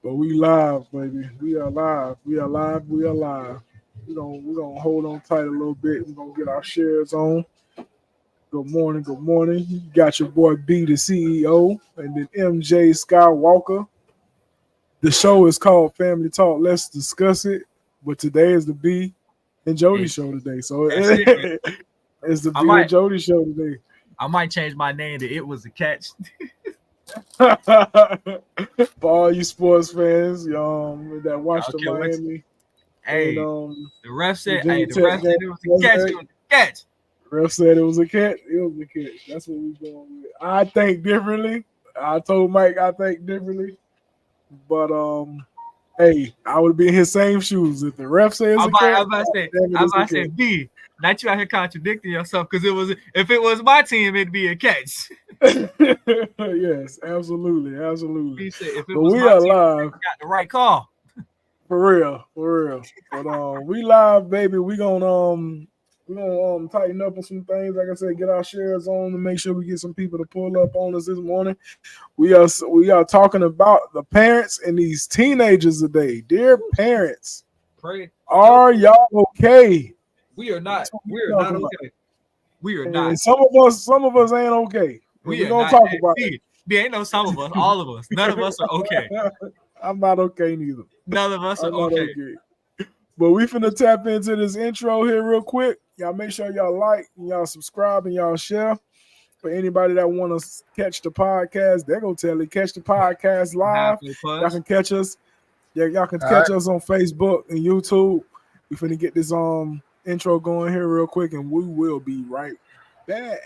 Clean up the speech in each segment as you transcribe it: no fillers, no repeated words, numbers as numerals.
But we live, baby. We are live. We are live. We are live. We're gonna hold on tight a little bit. We're gonna get our shares on. Good morning, good morning. You got your boy B, the CEO, and then MJ Skywalker. The show is called Family Talk. Let's discuss it. But today is the B and Jody show today. So it's the B and Jody show today. I might change my name to It Was a Catch. For all you sports fans, that watch the Miami. Hey, and, the ref said, it was a catch. It was a catch. Ref said it was a catch. It was a catch. That's what we're going with. I think differently. I told Mike I think differently. But hey, I would be in his same shoes if the ref says a catch. I was about to say, B, not you out here contradicting yourself because if it was my team, it'd be a catch. Yes, absolutely. He said, if it but was we my are team, live. Got the right call. For real. But we live, baby. We're gonna tighten up on some things. Like I said, get our shares on to make sure we get some people to pull up on us this morning. We are talking about the parents and these teenagers today. Dear parents, are y'all okay? We are not. We are not okay. We are not. And some of us ain't okay. We're gonna talk about it. There ain't no some of us, all of us. None of us are okay. I'm not okay neither. None of us are okay. But we finna tap into this intro here real quick. Y'all make sure y'all like, and y'all subscribe, and y'all share. For anybody that want to catch the podcast, they're gonna tell you catch the podcast live. Y'all can catch us. Yeah, y'all can catch us on Facebook and YouTube. We finna get this intro going here real quick, and we will be right back.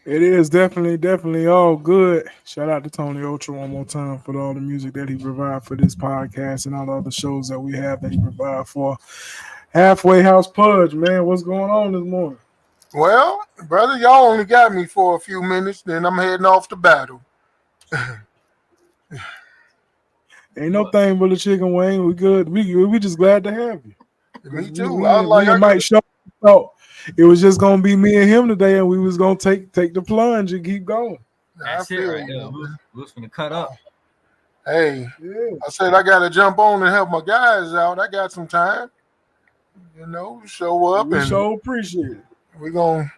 It is definitely all good. Shout out to Tony Ultra one more time for all the music that he provided for this podcast and all the other shows that we have that he provided for. Halfway House Pudge, man, what's going on this morning? Well, brother, y'all only got me for a few minutes, then I'm heading off to battle. Ain't no thing but a chicken wing. We good. We just glad to have you. Me too. Might show it was just gonna be me and him today, and we was gonna take the plunge and keep going. That's it right there. We was gonna cut up. Hey, I said I gotta jump on and help my guys out. I got some time. Show up. We so appreciate it. Then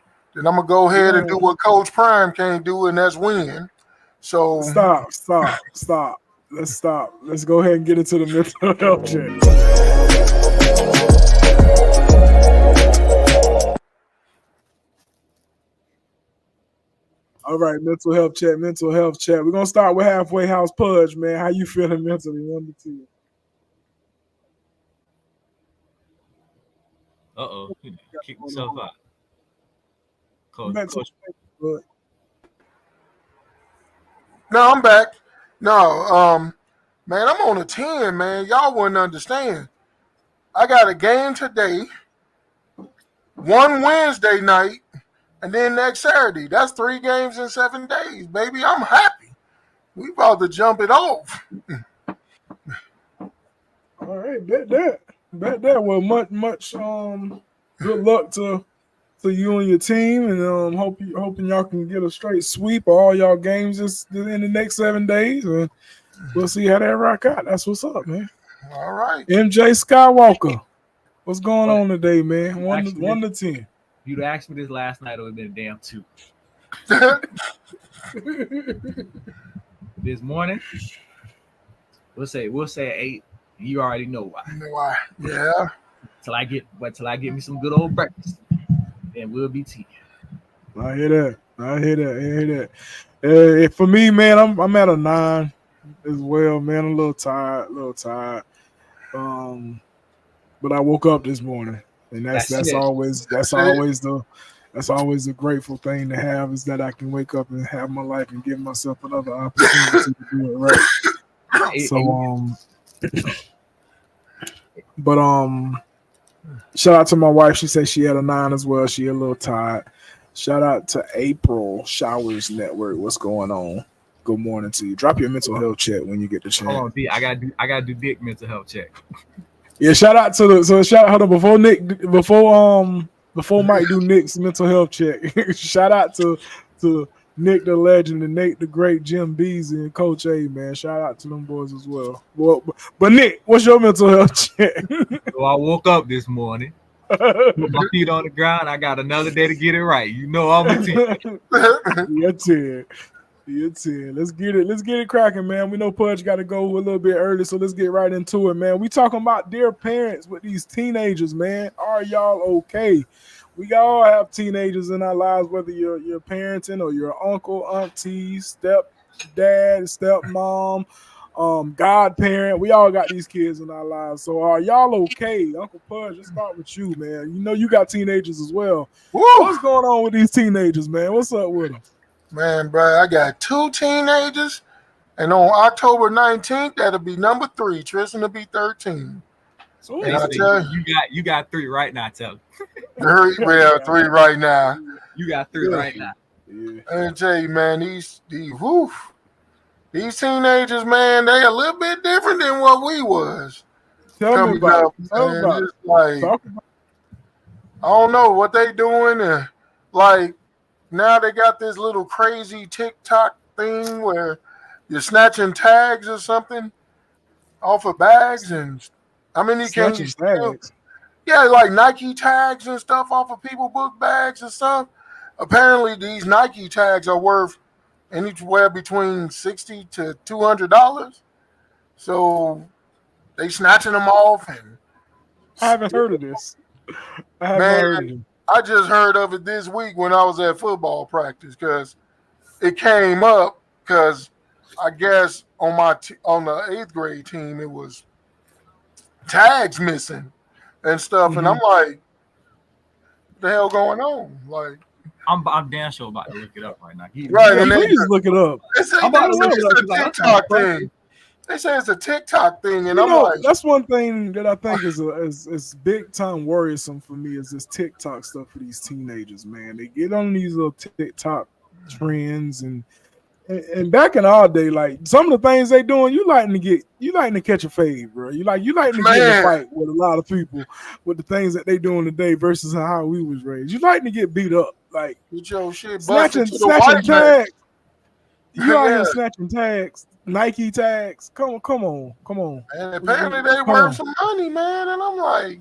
I'm gonna go ahead and do what Coach Prime can't do, and that's win. So stop. Let's stop. Let's go ahead and get into the mental health check. All right, mental health chat. We're gonna start with Halfway House Pudge, man. How you feeling mentally? 1 to 2. He kicked himself out. Coach. No, I'm back. No, man, I'm on a 10, man. Y'all wouldn't understand. I got a game today, one Wednesday night, and then next Saturday. That's 3 games in 7 days, baby. I'm happy. We about to jump it off. All right, bet that. Well, much good luck to to you and your team, and hoping y'all can get a straight sweep of all y'all games in the next 7 days, and we'll see how that rock out. That's what's up, man. All right. MJ Skywalker, what's going What? on today, man? One Actually, to 10. If you'd asked me this last night, it would have been a damn 2. This morning, we'll say 8. You already know why. Why? Yeah. Till I get me some good old breakfast, and we'll be 10. I hear that. For me, man, I'm at a 9 as well, man. I'm a little tired. But I woke up this morning, and that's always the grateful thing to have, is that I can wake up and have my life and give myself another opportunity to do it right. So shout out to my wife. She said she had a 9 as well. She a little tired. Shout out to April Showers Network. What's going on? Good morning to you. Drop your mental health check when you get the chance. Hold on, D. I gotta do Dick mental health check. Yeah, shout out to before Mike do Nick's mental health check. Shout out to Nick the legend and Nate the great, Jim Beasley and Coach A, man. Shout out to them boys as well. But Nick, what's your mental health check? So I woke up this morning, put my feet on the ground. I got another day to get it right. You know I'm a 10. You're 10. Let's get it cracking, man. We know Pudge got to go a little bit early, so let's get right into it, man. We talking about dear parents with these teenagers, man. Are y'all okay? We all have teenagers in our lives, whether you're parenting or your uncle, auntie, stepdad, stepmom, godparent. We all got these kids in our lives. So are y'all okay? Uncle Pudge, let's start with you, man. You know you got teenagers as well. Woo! What's going on with these teenagers, man? What's up with them? Man, bro, I got 2 teenagers, and on October 19th, that'll be number 3. Tristan will be 13. So you got 3 right now, tell me. 3 right now. You got 3 right now. Yeah. I tell you, man, these teenagers, man, they a little bit different than what we was. Tell me about it. It's like, I don't know what they doing, and like, now they got this little crazy TikTok thing where you're snatching tags or something off of bags, and I mean, you can tags. Yeah, like Nike tags and stuff off of people book bags and stuff. Apparently, these Nike tags are worth anywhere between $60 to $200. So they snatching them off, and I haven't heard of this. I just heard of it this week when I was at football practice, because it came up because I guess on the 8th grade team it was tags missing and stuff, and I'm like, what the hell going on? Like, I'm damn sure about to look it up right now. Right, and please look it up. It's a TikTok thing. They say it's a TikTok thing, and I'm like, that's one thing that I think is big time worrisome for me, is this TikTok stuff for these teenagers, man. They get on these little TikTok trends, and back in our day, like some of the things they doing, you like to catch a fade, bro. You like to get in a fight with a lot of people with the things that they doing today versus how we was raised. You like to get beat up, like your shit snatching tags. You out here snatching tags. Nike tags, come on. And apparently they worth some money, man. And I'm like,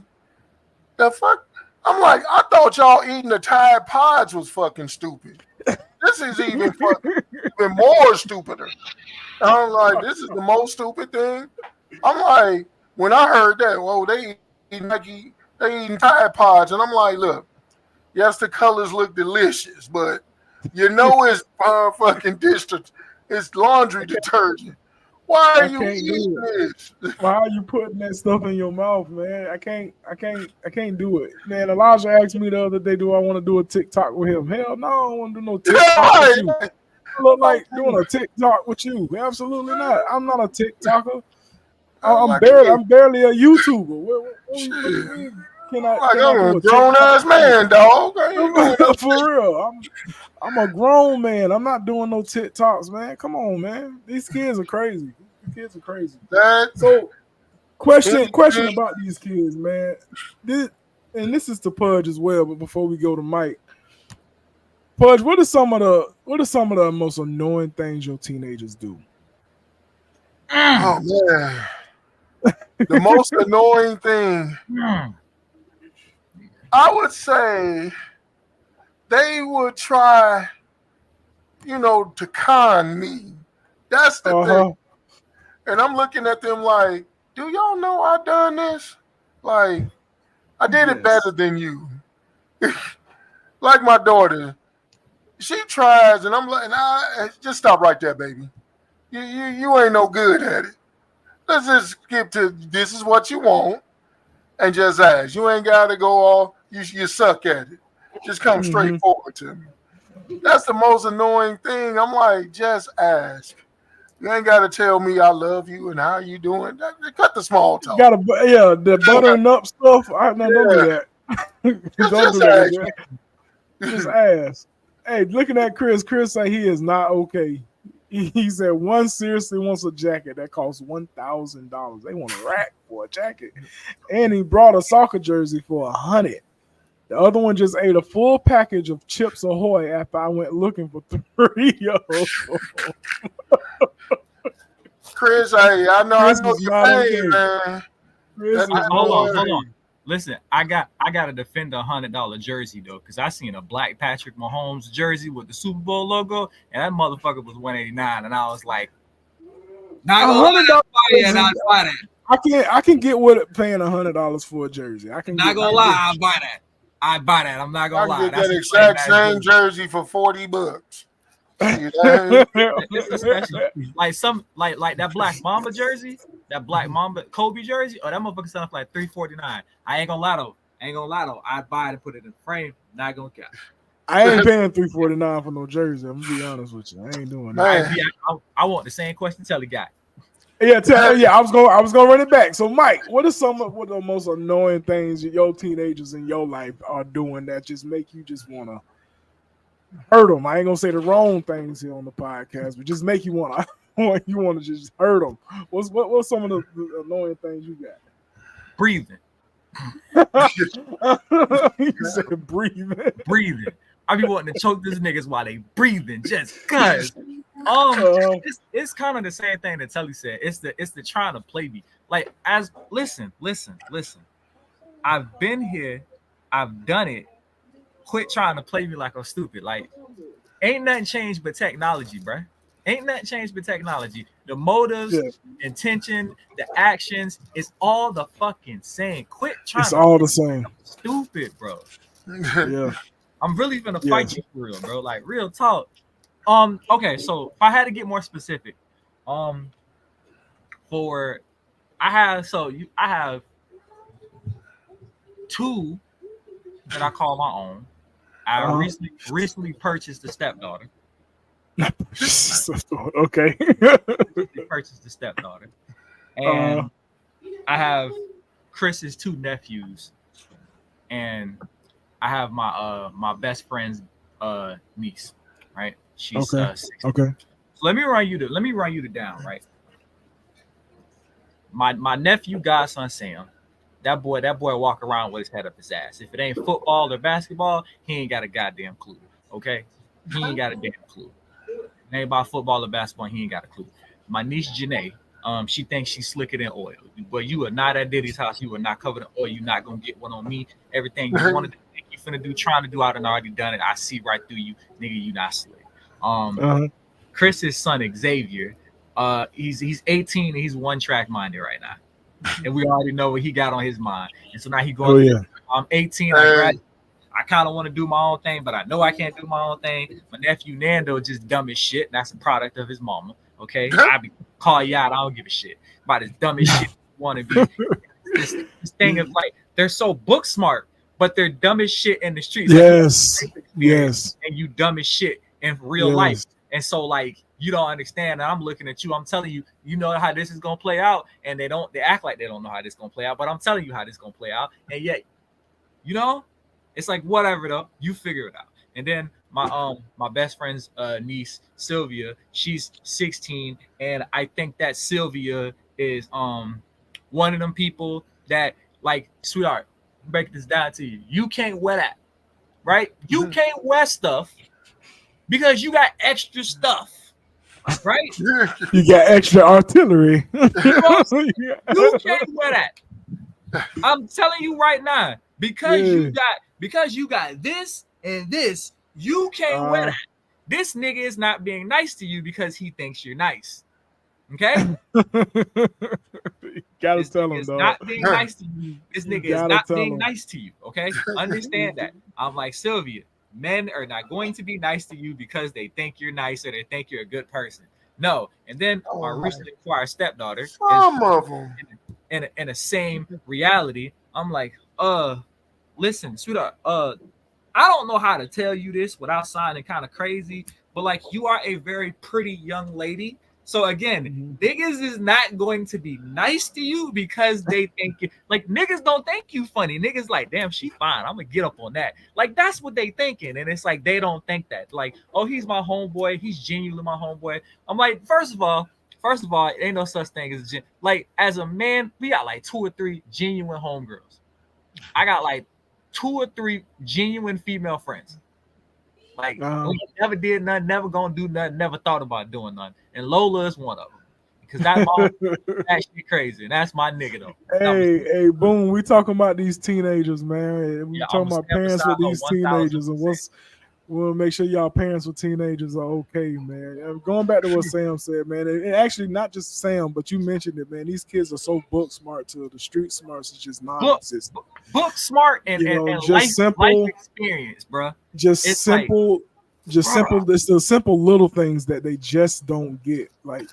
the fuck? I'm like, I thought y'all eating the Tide Pods was fucking stupid. This is even more stupider. I'm like, this is the most stupid thing. I'm like, when I heard that, whoa, they eating Tide Pods, and I'm like, look, yes, the colors look delicious, but you know it's fucking district. It's laundry detergent. Why are you eating this? Why are you putting that stuff in your mouth, man? I can't do it. Man, Elijah asked me the other day, do I want to do a TikTok with him? Hell no, I don't want to do no TikTok with you. I look like doing a TikTok with you. Absolutely not. I'm not a TikToker. I'm barely a YouTuber. What I'm a grown ass man, dog. For real. I'm a grown man. I'm not doing no TikToks, man. Come on, man. These kids are crazy. So, question about these kids, man. and this is to Pudge as well. But before we go to Mike, Pudge, what are some of the most annoying things your teenagers do? Oh man, the most annoying thing, I would say, they would try, to con me. That's the thing. And I'm looking at them like, do y'all know I done this? Like, I did it better than you. Like my daughter, she tries, and I'm like, nah, just stop right there, baby. You ain't no good at it. Let's just skip to this is what you want, and just ask. You ain't got to go all, you suck at it. Just come straight forward to me. That's the most annoying thing. I'm like, just ask. You ain't got to tell me I love you and how you doing. Cut the small talk. The buttering up stuff. Don't do that. Don't do that. Just ask. Hey, looking at Chris said he is not okay. He said one seriously wants a jacket that costs $1,000. They want a rack for a jacket, and he brought a soccer jersey for $100. The other one just ate a full package of Chips Ahoy after I went looking for 3 of them. Chris, I know your pain, man. Hold on. Listen, I got to defend the $100 jersey though, because I seen a black Patrick Mahomes jersey with the Super Bowl logo, and that motherfucker was $189, and I was like, not gonna lie, I can get with paying $100 for a jersey. I can not gonna lie, I buy that. I'm not gonna lie. I can get that exact same jersey for $40. It's a special, like that Black Mamba jersey, that Black Mamba Kobe jersey. Oh, that motherfucker selling for like $349. I ain't gonna lie though. I'd buy it and put it in the frame. Not gonna count. I ain't paying $349 for no jersey. I'm gonna be honest with you. I ain't doing that. I want the same question Telly got. Yeah, I was gonna run it back. So, Mike, what are the most annoying things your teenagers in your life are doing that just make you just wanna hurt them? I ain't gonna say the wrong things here on the podcast, but just make you wanna just hurt them. What's some of the annoying things you got? Breathing. You said breathing. I be wanting to choke these niggas while they breathing, just cause. It's kind of the same thing that Telly said. It's the trying to play me. Like, listen. I've been here, I've done it. Quit trying to play me like I'm stupid. Like, ain't nothing changed but technology, bruh. Ain't nothing changed but technology. The motives, intention, the actions, it's all the fucking same. Quit trying. It's all the same. Stupid, bro. Yeah. I'm really gonna fight you for real, bro. Like, real talk. Okay, so if I had to get more specific, I have 2 that I call my own. I recently purchased a stepdaughter. Okay. Purchased the stepdaughter, and I have Chris's 2 nephews, and I have my best friend's niece. Right, she's 16. Okay. So let me run you the down. Right, my nephew godson Sam. That boy walk around with his head up his ass. If it ain't football or basketball, he ain't got a goddamn clue. Okay, he ain't got a damn clue. It ain't about football or basketball. He ain't got a clue. My niece Janae, she thinks she's slicker than oil. But you are not at Diddy's house. You are not covered in oil. You're not gonna get one on me. Everything you wanted to think you finna do, trying to do, I done already done it. I see right through you, nigga. You not slick. Chris's son Xavier, he's 18 and he's one track minded right now. And we already know what he got on his mind. And so now he going, I'm 18, I kind of want to do my own thing, but I know I can't do my own thing. My nephew Nando just dumb as shit. That's a product of his mama. Okay, I be call you out. I don't give a shit about his dumb as shit. Want to be this thing of like they're so book smart, but they're dumb as shit in the streets. Yes. And you dumb as shit in real life. And so like you don't understand. And I'm looking at you. I'm telling you, you know how this is gonna play out, and they act like they don't know how this is gonna play out. But I'm telling you how this is gonna play out, and yet, you know. It's like whatever though, you figure it out. And then my best friend's niece Sylvia, she's 16, and I think that Sylvia is one of them people that like, sweetheart, break this down to you. You can't wear that, right? You can't wear stuff because you got extra stuff, right? You got extra artillery. You can't wear that. I'm telling you right now, because you got this and this, you can't wear that. This nigga is not being nice to you because he thinks you're nice. Okay? Gotta this tell nigga him, is dog. not being nice to you. This nigga is gotta not tell being him. nice to you. Okay? Understand that. I'm like, Sylvia, men are not going to be nice to you because they think you're nice or they think you're a good person. No. And then my recently acquired stepdaughter Some of them. in the same reality. I'm like, listen, sweetheart, I don't know how to tell you this without sounding kind of crazy, but like, you are a very pretty young lady. So again, niggas is not going to be nice to you because they think you, like, niggas don't think you funny. Niggas like, damn, she fine, I'm gonna get up on that. Like, that's what they thinking, and it's like they don't think that. Like, oh, he's my homeboy, he's genuinely my homeboy. I'm like, first of all, it ain't no such thing as like, as a man, we got like 2 or 3 genuine homegirls. I got like 2 or 3 genuine female friends. Like, we never did nothing, never gonna do nothing, never thought about doing nothing. And Lola is one of them. Because that mom actually crazy. And that's my nigga though. Hey, boom. We talking about these teenagers, man. We talking about parents with these 1000%. teenagers, and we'll make sure y'all parents with teenagers are okay, man. And going back to what Sam said, man, and actually not just Sam, but you mentioned it, man. These kids are so book smart to the street smarts is just non-existent. Book smart and just life experience, bro. Just it's simple. It's the simple little things that they just don't get. Like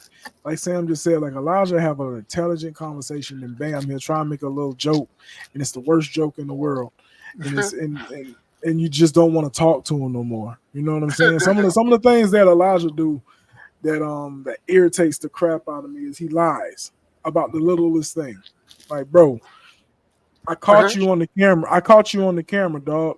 Sam just said, like, Elijah have an intelligent conversation, and bam, he'll try and make a little joke, and it's the worst joke in the world. And it's and you just don't want to talk to him no more. You know what I'm saying? Some of the things that Elijah do that irritates the crap out of me is he lies about the littlest thing. Like, bro, I caught you on the camera, dog.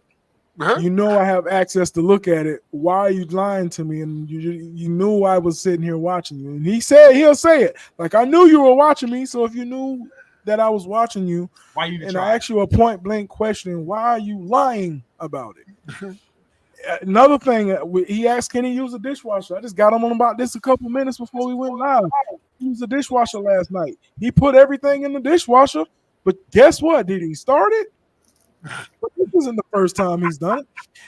You know I have access to look at it. Why are you lying to me? And you knew I was sitting here watching you. And he'll say it. Like, I knew you were watching me. So if you knew that I was watching you, why you and I asked you a point blank question, why are you lying about it? Another thing, he asked, can he use a dishwasher? I just got him on about this a couple minutes before we went live. He used a dishwasher last night. He put everything in the dishwasher, but guess what? Did he start it? But this isn't the first time he's done it.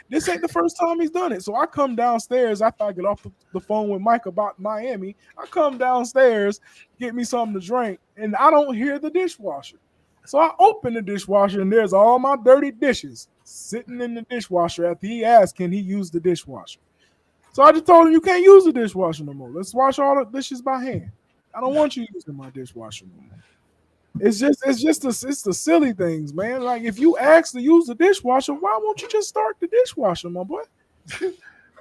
This ain't the first time he's done it. So I come downstairs after I get off the phone with Mike about Miami. I come downstairs, get me something to drink, and I don't hear the dishwasher. So I open the dishwasher, and there's all my dirty dishes sitting in the dishwasher after he asked, can he use the dishwasher? So I just told him, you can't use the dishwasher no more. Let's wash all the dishes by hand. I don't want you using my dishwasher no more. It's the silly things, man. Like, if you ask to use the dishwasher, why won't you just start the dishwasher, my boy?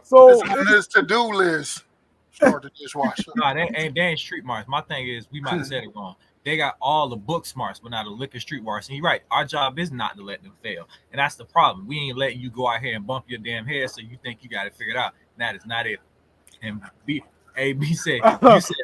So it's on this to-do list. Start the dishwasher. Nah, they ain't street smarts. My thing is, we might have said it wrong. They got all the book smarts, but not the liquor street smarts. And you're right. Our job is not to let them fail. And that's the problem. We ain't letting you go out here and bump your damn head so you think you got it figured out. And that is not it. And B said,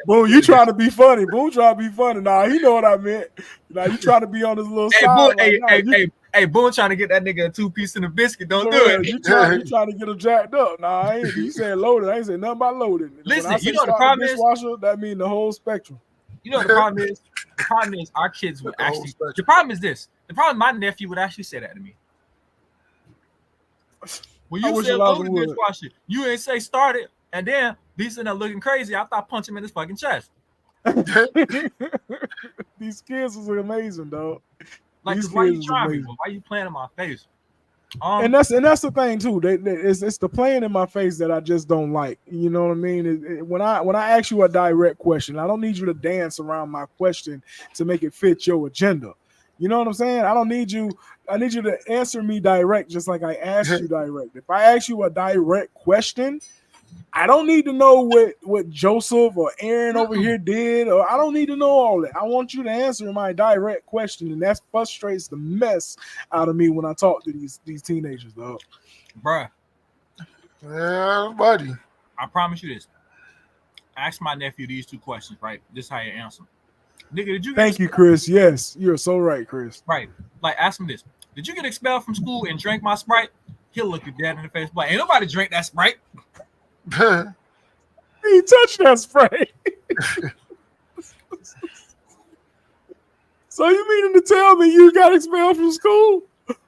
Boom, you trying to be funny. Boom trying to be funny. Nah, he know what I meant. Now you trying to be on this little side. Hey, Boom trying to get that nigga a 2-piece and a biscuit. Don't do it. You trying to get him jacked up. Nah, I ain't. You said loaded. I ain't saying nothing about loaded. Listen, you know the problem is, that mean the whole spectrum. You know what the problem is? The problem is our kids would actually. The problem is this. The problem, my nephew would actually say that to me. When you said load the dishwasher, you ain't say start it, and then he's sitting there looking crazy. I thought I punch him in his fucking chest. These kids is amazing, dog. Like, why you trying me? Why you playing in my face? And that's the thing too. It's the playing in my face that I just don't like. You know what I mean? When I ask you a direct question, I don't need you to dance around my question to make it fit your agenda. You know what I'm saying? I need you to answer me direct, just like I asked you direct. If I ask you a direct question, I don't need to know what Joseph or Aaron over here did, or I don't need to know all that. I want you to answer my direct question, and that frustrates the mess out of me when I talk to these teenagers, dog. Bruh. Yeah, buddy. I promise you this. Ask my nephew these 2 questions, right? This is how you answer them. Nigga, did you Thank you, Chris. Yes, you're so right, Chris. Right. Like, ask him this. Did you get expelled from school and drink my Sprite? He'll look you dead in the face. But ain't nobody drink that Sprite. He touched that spray. So you meaning to tell me you got expelled from school?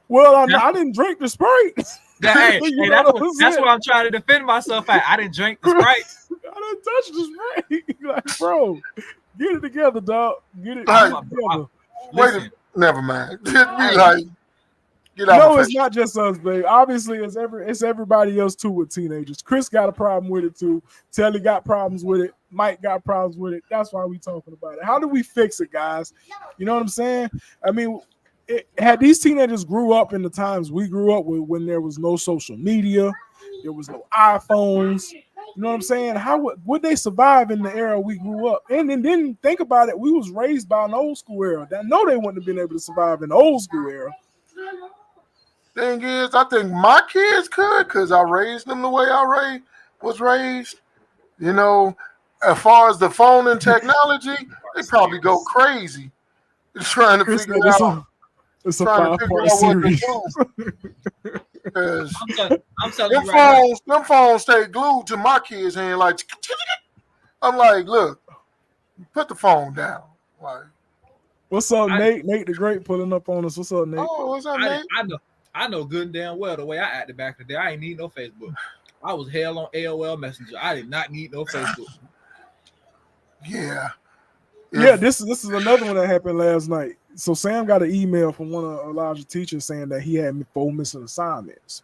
Well, I didn't drink the Sprite. Hey, that's what I'm trying to defend myself at. I didn't drink the Sprite. I didn't touch the Sprite. Like, bro, get it together, dog. Get it Hey, together. Wait, never mind. Get out. No, it's not just us, babe. Obviously, it's everybody else too with teenagers. Chris got a problem with it too. Telly got problems with it. Mike got problems with it. That's why we talking about it. How do we fix it, guys? You know what I'm saying? I mean, had these teenagers grew up in the times we grew up with, when there was no social media, there was no iPhones. You know what I'm saying? How would they survive in the era we grew up? And then think about it. We was raised by an old school era. I know they wouldn't have been able to survive in the old school era. Thing is, I think my kids could because I raised them the way I was raised. You know, as far as the phone and technology, they probably go crazy trying to figure it out. It's a 5-part series. Because I'm telling you right now. Them phones stay glued to my kids' hand. Like, I'm like, look, put the phone down. Like, what's up, Nate? Nate the Great pulling up on us. What's up, Nate? Oh, what's up, Nate? I know good and damn well the way I acted back in the day. I ain't need no Facebook. I was hell on AOL Messenger. I did not need no Facebook. Yeah. This is another one that happened last night. So Sam got an email from one of Elijah's teachers saying that he had 4 missing assignments.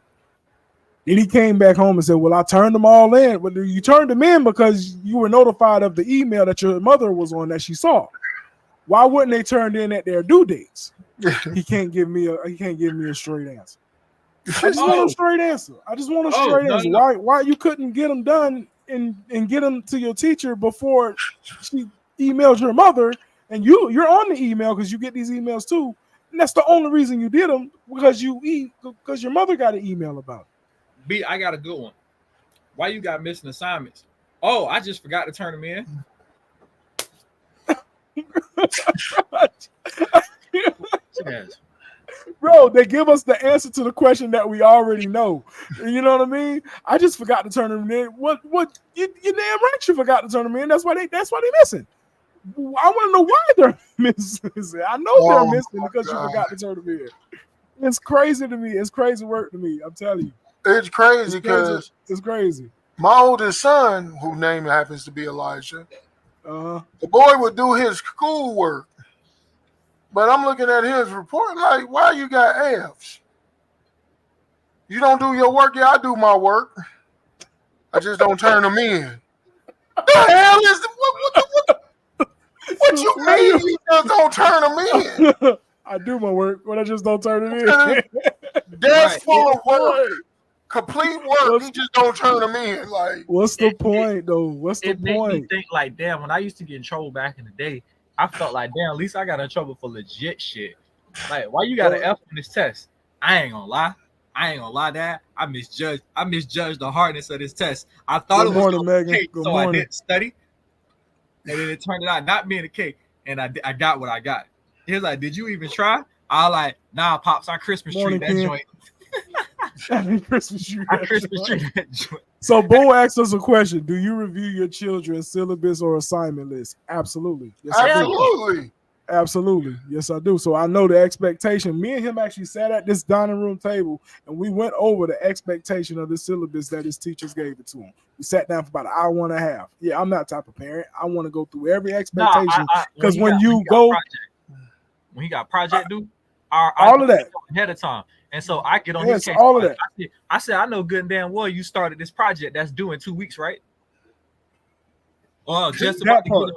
Then he came back home and said, well, I turned them all in. But you turned them in because you were notified of the email that your mother was on that she saw. Why wouldn't they turn in at their due dates? He can't give me a straight answer. I just want a straight answer. Answer. No. Why you couldn't get them done and get them to your teacher before she emailed your mother? And you're on the email because you get these emails too. And that's the only reason you did them because your mother got an email about it. B, I got a good one. Why you got missing assignments? Oh, I just forgot to turn them in. Yes. Bro, they give us the answer to the question that we already know. You know what I mean? I just forgot to turn them in. What you damn right you forgot to turn them in. That's why they missing. I want to know why they're missing. I know they're missing because you forgot to turn them in. It's crazy to me. It's crazy work to me. I'm telling you. It's crazy because it's crazy. My oldest son, whose name happens to be Elijah, the boy would do his schoolwork. But I'm looking at his report like, why you got F's? You don't do your work? Yeah, I do my work. I just don't turn them in. The hell is what you mean you just don't turn them in? I do my work, but I just don't turn it in. That's full of work. Complete work. You just don't turn them in. Like, what's the point, though? What's the point? It made me think like, damn, when I used to get in trouble back in the day, I felt like, damn, at least I got in trouble for legit shit. Like, why you got an F on this test? I ain't gonna lie, Dad. I misjudged the hardness of this test. I thought it was Megan. Cake, so I didn't study. And then it turned out not being a cake. And I got what I got. He was like, did you even try? I was like, nah, Pops, I Christmas tree that joint. Christmas tree that joint. So Bo asked us a question. Do you review your children's syllabus or assignment list? Absolutely. Yes, absolutely. Absolutely. Yes, I do. So I know the expectation. Me and him actually sat at this dining room table and we went over the expectation of the syllabus that his teachers gave it to him. We sat down for about an hour and a half. Yeah, I'm that type of parent. I want to go through every expectation because when he got project due, all of that ahead of time. And so I get on his case. All of that. I said, I know good and damn well you started this project that's due in 2 weeks, right? Oh, just about to get on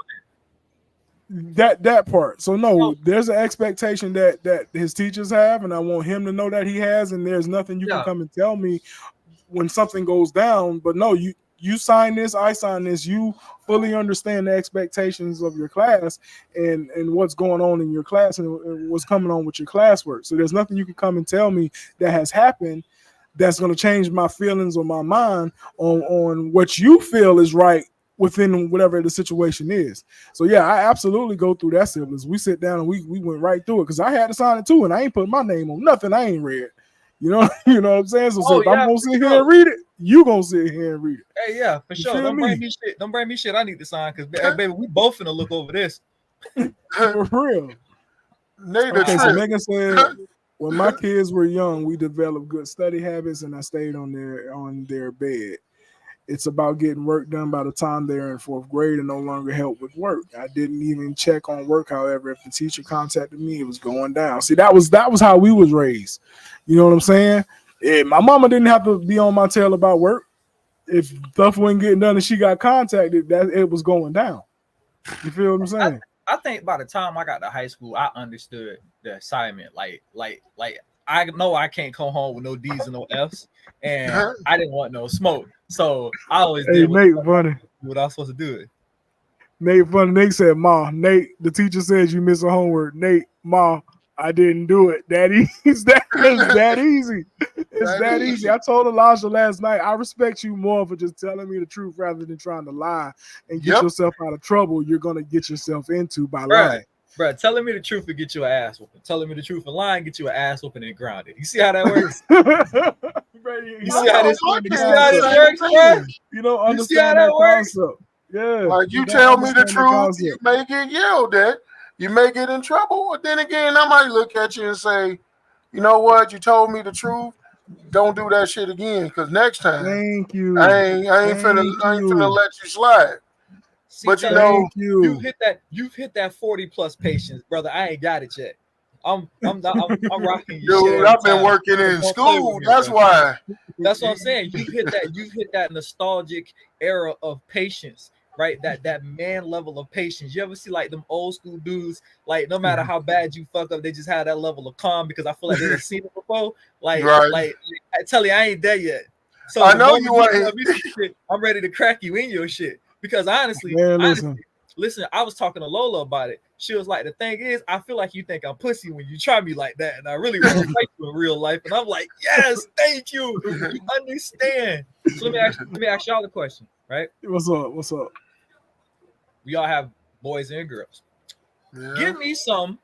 that part. So no, there's an expectation that his teachers have, and I want him to know that he has, and there's nothing you can come and tell me when something goes down. But no, you sign this, I sign this, you fully understand the expectations of your class and what's going on in your class and what's coming on with your classwork. So there's nothing you can come and tell me that has happened that's going to change my feelings or my mind on what you feel is right within whatever the situation is. So yeah, I absolutely go through that syllabus. We sit down and we went right through it because I had to sign it too, and I ain't put my name on nothing I ain't read. You know what I'm saying? So if I'm gonna sit here and read it, you gonna sit here and read it. Hey, yeah, for sure. Don't bring me shit. Don't bring me shit I need to sign because baby, we both finna look over this. For real. Okay, so Megan said, when my kids were young, we developed good study habits, and I stayed on their bed. It's about getting work done by the time they're in 4th grade and no longer help with work. I didn't even check on work. However, if the teacher contacted me, it was going down. See, that was how we was raised. You know what I'm saying? My mama didn't have to be on my tail about work. If stuff wasn't getting done and she got contacted, that it was going down. You feel what I'm saying? I think by the time I got to high school, I understood the assignment. Like I know I can't come home with no D's and no F's, and I didn't want no smoke. So I always did what I was supposed to do. Nate said, Ma, Nate, the teacher says you missed a homework. Nate, Ma, I didn't do it. Daddy, it's that easy. It's that easy. I told Elijah last night, I respect you more for just telling me the truth rather than trying to lie and get yourself out of trouble you're going to get yourself into by lying. Bro, telling me the truth will get you an ass whooping. Telling me the truth and lying get you an ass whooping and grounded. You see how that works? You see how this works, bro? You don't understand that concept. Yeah. Like you tell me the truth, you may get yelled at. You may get in trouble. But then again, I might look at you and say, you know what? You told me the truth. Don't do that shit again. Because next time, thank you. I ain't finna let you slide. See, but you've hit that 40+ patience, brother. I ain't got it yet. I'm rocking you. Dude, I've been working in school. That's why. That's what I'm saying. You've hit that nostalgic era of patience, right? That man level of patience. You ever see like them old school dudes, like no matter how bad you fuck up, they just have that level of calm because I feel like they've seen it before. Like I tell you, I ain't there yet. So I know you ain't. I'm ready to crack you in your shit. Because honestly, listen, I was talking to Lola about it. She was like, the thing is, I feel like you think I'm pussy when you try me like that. And I really want to fight you in real life. And I'm like, yes, thank you. You understand. So let me ask y'all a question, right? What's up? We all have boys and girls. Yeah. Give me some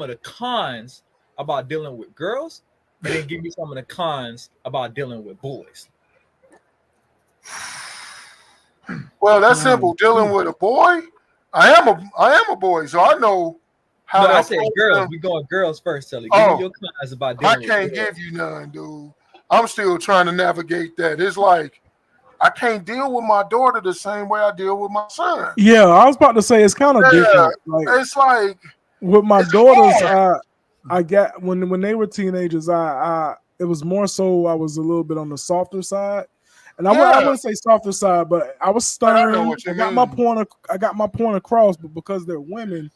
of the cons about dealing with girls, and then give me some of the cons about dealing with boys. Well, that's simple. Dealing with a boy, I am a boy, so I know how. No, I said girls. We going girls first, Telly. Give me your cons about dealing with girls. I can't give you none, dude. I'm still trying to navigate that. It's like I can't deal with my daughter the same way I deal with my son. Yeah, I was about to say it's kind of different. Like, it's like with my daughters, I got when they were teenagers, I it was more so I was a little bit on the softer side. And I wouldn't say softer side, but I was stern. I got my point across, but because they're women,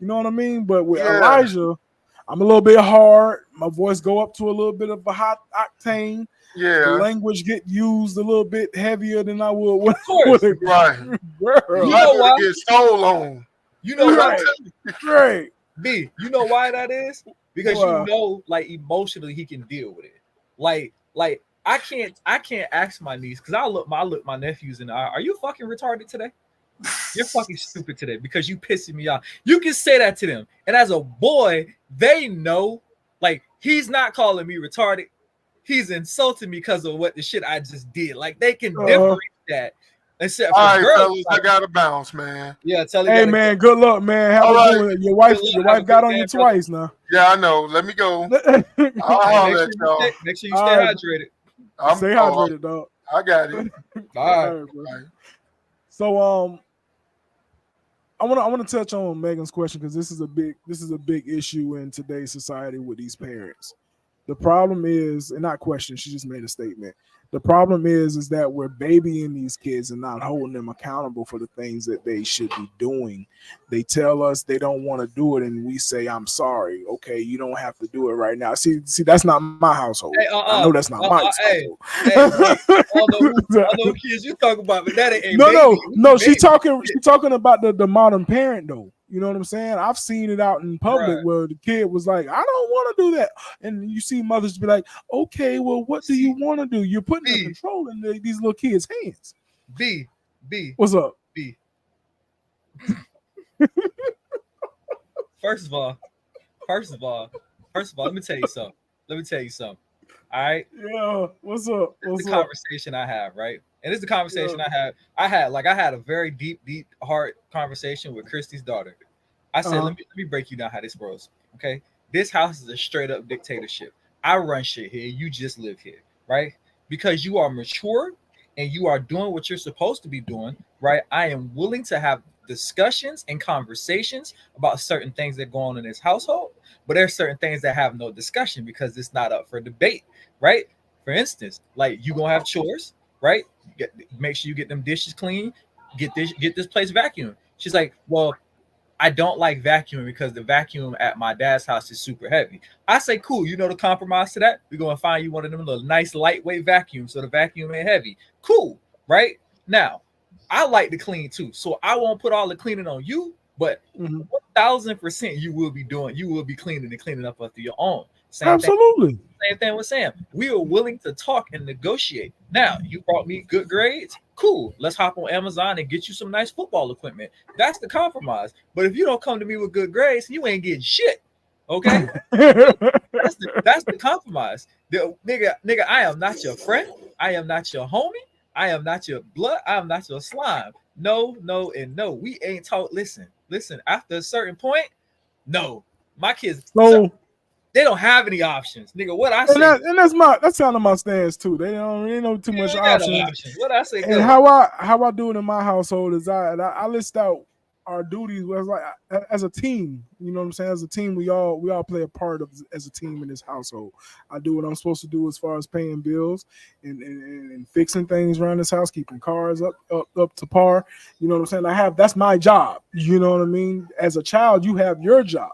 you know what I mean? But with Elijah, I'm a little bit hard. My voice go up to a little bit of a hot octane. Yeah. The language get used a little bit heavier than I would with a girl. You know why? Get stole on. You know why? Right. B, you know why that is? Because you know, like emotionally he can deal with it. Like I can't ask my niece because I look my nephews in the eye. Are you fucking retarded today? You're fucking stupid today because you pissing me off. You can say that to them. And as a boy, they know, like, he's not calling me retarded. He's insulting me because of what the shit I just did. Like, they can differentiate that. Except for all right, girls, fellas, I gotta bounce, man. Yeah, tell you. Hey, man, good luck, man. How you doing? Your wife got on you twice now. Yeah, I know. Let me go. Make sure you stay hydrated. Stay hydrated, dog. I got it. All right. So I want to touch on Megan's question because this is a big issue in today's society with these parents. The problem is, and not question, she just made a statement. The problem is that we're babying these kids and not holding them accountable for the things that they should be doing. They tell us they don't want to do it, and we say, "I'm sorry." Okay, you don't have to do it right now. See, that's not my household. Hey, I know that's not my household. I don't know kids you talking about, but that ain't. No. She talking about the modern parent though. You know what I'm saying? I've seen it out in public where the kid was like, I don't want to do that. And you see mothers be like, okay, well, what do you want to do? You're putting the control in these little kids' hands. B, B. What's up? B. First of all, let me tell you something. All right. Yeah. What's up? This What's is the up? conversation I have, right? And this is the conversation I had a very deep, hard conversation with Christy's daughter. I said, let me break you down how this works. Okay. This house is a straight up dictatorship. I run shit here. You just live here, right? Because you are mature and you are doing what you're supposed to be doing, right? I am willing to have discussions and conversations about certain things that go on in this household, but there's certain things that have no discussion because it's not up for debate, right? For instance, like you gonna have chores, right? Make sure you get them dishes clean, get this place vacuumed. She's like, well, I don't like vacuuming because the vacuum at my dad's house is super heavy. I say, cool, you know the compromise to that? We're gonna find you one of them little nice lightweight vacuums so the vacuum ain't heavy. Cool, right? Now, I like to clean too, so I won't put all the cleaning on you, but 1000% you will be cleaning and cleaning up after your own. Same thing with Sam. We are willing to talk and negotiate. Now, you brought me good grades. Cool. Let's hop on Amazon and get you some nice football equipment. That's the compromise. But if you don't come to me with good grades, you ain't getting shit. Okay? that's the compromise. Nigga, I am not your friend. I am not your homie. I am not your blood. I am not your slime. No, and no. We ain't talk. Listen. After a certain point, no. My kids. They don't have any options, nigga. What I say, that's kind of my stance too. They don't really know too much options. What I say, and how I do it in my household is I list out our duties. Was like as a team, you know what I'm saying? As a team, we all play a part of as a team in this household. I do what I'm supposed to do as far as paying bills and fixing things around this house, keeping cars up to par. You know what I'm saying? that's my job. You know what I mean? As a child, you have your job.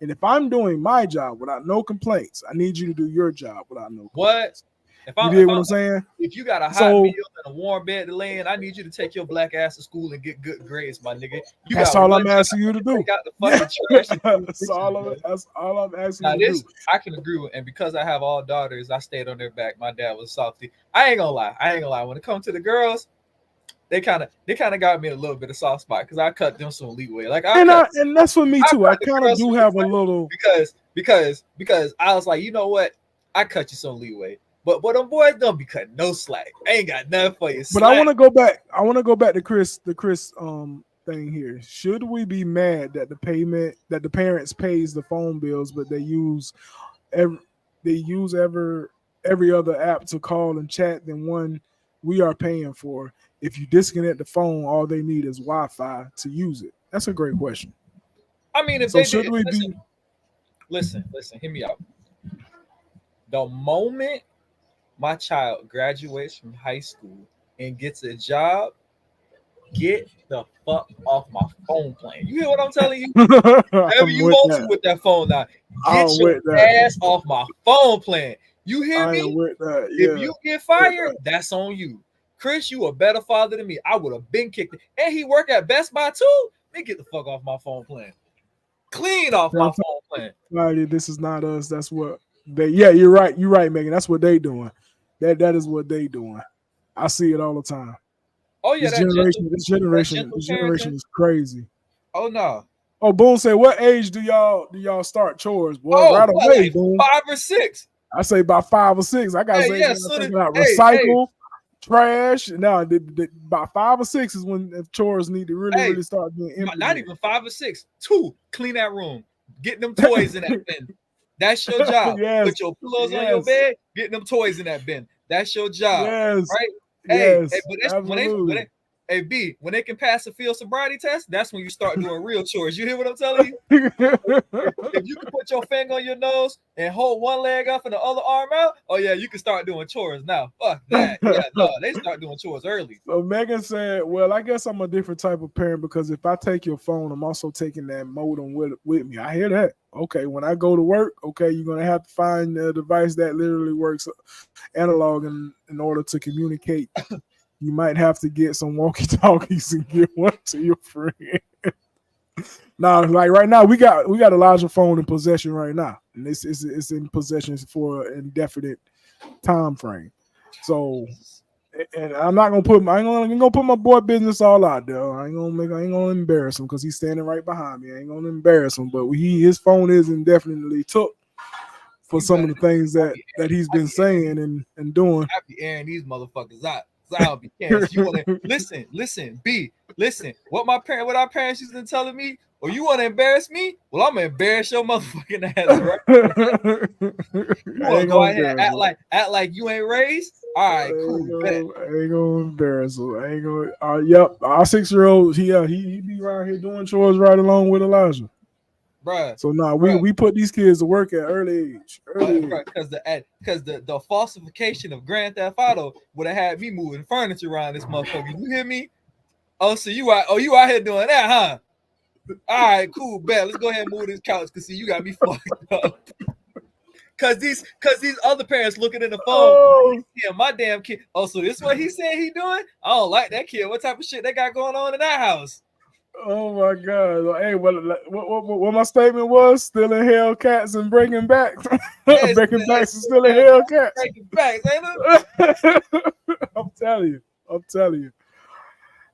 And if I'm doing my job without no complaints, I need you to do your job without no complaints. What? You get what I'm saying? If you got a hot meal and a warm bed to lay in, I need you to take your black ass to school and get good grades, my nigga. That's all I'm asking you to do. Take out the fucking trash. That's all I'm asking you to do. I can agree with, and because I have all daughters, I stayed on their back. My dad was softy. I ain't gonna lie. When it comes to the girls, they kind of got me a little bit of soft spot because I cut them some leeway. And that's for me too. I kind of do have a little because I was like, you know what, I cut you some leeway, but them boys don't be cutting no slack. I ain't got nothing for you. But I want to go back. To the Chris thing here. Should we be mad that the parents pays the phone bills, but they use every other app to call and chat than one we are paying for? If you disconnect the phone, all they need is Wi-Fi to use it. That's a great question. I mean, listen, hear me out. The moment my child graduates from high school and gets a job, get the fuck off my phone plan. You hear what I'm telling you? Whatever you want to with that phone now. Get your ass off my phone plan. You hear me? If you get fired, that's on you. Chris, you a better father than me. I would have been kicked. And he work at Best Buy too. Man, get the fuck off my phone plan. Clean off my phone plan. Right, this is not us. That's what they. Yeah, you're right. You're right, Megan. That's what they doing. That is what they doing. I see it all the time. Oh yeah, this generation is crazy. Oh no. Oh, Boone said, what age do y'all start chores? Boy, right away, like Boone. 5 or 6. I say about 5 or 6. I gotta recycle. Trash. Now, about 5 or 6 is when chores need to really start being implemented. Not even 5 or 6. 2, clean that room. Get them toys in that bin. That's your job. Yes. Put your pillows on your bed. Get them toys in that bin. That's your job. Yes. Right? But when they can pass a field sobriety test, that's when you start doing real chores. You hear what I'm telling you? If you can put your finger on your nose and hold one leg up and the other arm out, oh yeah, you can start doing chores now. Fuck that. Yeah, no, they start doing chores early. So Megan said, well, I guess I'm a different type of parent because if I take your phone, I'm also taking that modem with me. I hear that. Okay, when I go to work, okay, you're going to have to find a device that literally works analog in order to communicate. You might have to get some walkie-talkies and get one to your friend. Now, like right now, we got Elijah phone in possession right now, and it's in possession for an indefinite time frame. So And I'm not gonna put I ain't gonna put my boy business all out there. I ain't gonna embarrass him because he's standing right behind me. I ain't gonna embarrass him, but his phone is indefinitely took for some of the things that he's been saying and doing. I be airing these motherfuckers out. So I don't be caring. You want to listen, listen. What our parents used to telling me, or you want to embarrass me? Well, I'm gonna embarrass your motherfucking ass, right? You want to go ahead and act like you ain't raised? All right, cool. I ain't gonna embarrass him. I ain't gonna. Yep, our 6-year-old, he be around here doing chores right along with Elijah. Bruh. So we put these kids to work at early age. Because the falsification of Grand Theft Auto would have had me moving furniture around this motherfucker. You hear me? Oh, so you out here doing that, huh? All right, cool, bet. Let's go ahead and move this couch because see, you got me fucked up. Cause these other parents looking in the phone, yeah, my damn kid. Oh, so this is what he said he doing? I don't like that kid. What type of shit they got going on in that house? Oh my God! Hey, what my statement was? Still in Hellcats and breaking backs. Yes, breaking backs is still in Hellcats. Breaking backs, ain't it? I'm telling you.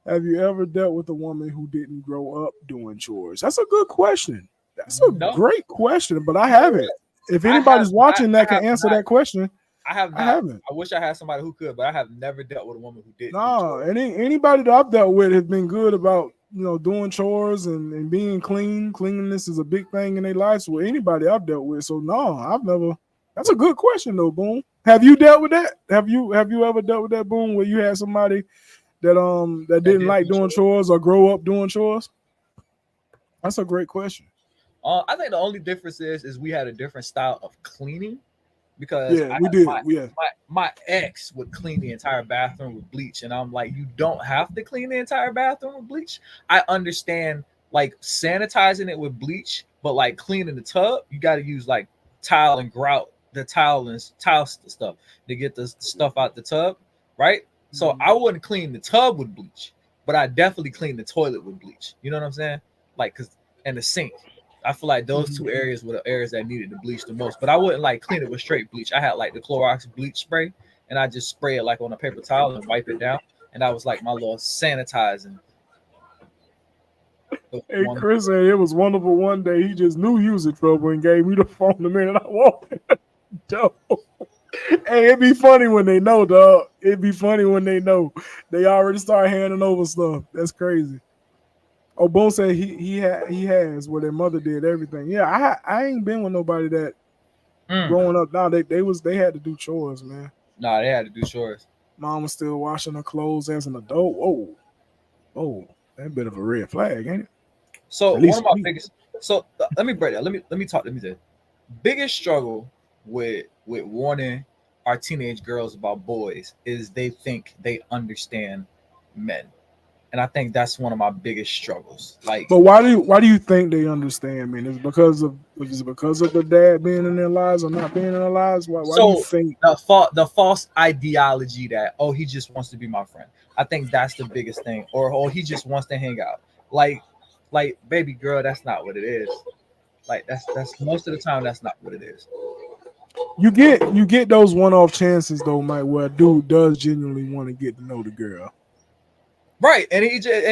Have you ever dealt with a woman who didn't grow up doing chores? That's a good question. That's a great question, but I haven't. If anybody's watching that can answer that question, I haven't. I wish I had somebody who could, but I have never dealt with a woman who didn't. No, anybody that I've dealt with has been good about doing chores and being clean. Cleanliness is a big thing in their lives with anybody I've dealt with. So no, I've never. That's a good question though, Boom. Have you dealt with that? Have you ever dealt with that, Boom, where you had somebody that didn't like doing chores or grow up doing chores? That's a great question. I think the only difference is we had a different style of cleaning because my ex would clean the entire bathroom with bleach, and I'm like, you don't have to clean the entire bathroom with bleach. I understand like sanitizing it with bleach, but like cleaning the tub, you got to use like tile and grout the tile stuff to get the stuff out the tub, right? So I wouldn't clean the tub with bleach, but I definitely clean the toilet with bleach. You know what I'm saying? Like, and the sink. I feel like those two areas were the areas that needed to bleach the most, but I wouldn't like clean it with straight bleach. I had like the Clorox bleach spray, and I just spray it like on a paper towel and wipe it down, and that was like my little sanitizing. Hey, Chris said it was wonderful one day. He just knew he was in trouble and gave me the phone the minute I walked in. Hey, it'd be funny when they know, dog. It'd be funny when they know. They already start handing over stuff. That's crazy. Oh, Boone said he has where their mother did everything. Yeah, I ain't been with nobody that growing up. Now they had to do chores, man. Nah, they had to do chores. Mom was still washing her clothes as an adult. Oh, that's a bit of a red flag, ain't it? So one of my biggest. So let me break that. Let me talk. Let me say, biggest struggle with warning our teenage girls about boys is they think they understand men. And I think that's one of my biggest struggles. Like, but why do you think they understand, man? Is it because of the dad being in their lives or not being in their lives? Why do you think the false ideology that he just wants to be my friend? I think that's the biggest thing. Or he just wants to hang out. Like baby girl, that's not what it is. Like that's most of the time that's not what it is. You get those one-off chances though, Mike, where a dude does genuinely want to get to know the girl. Right, and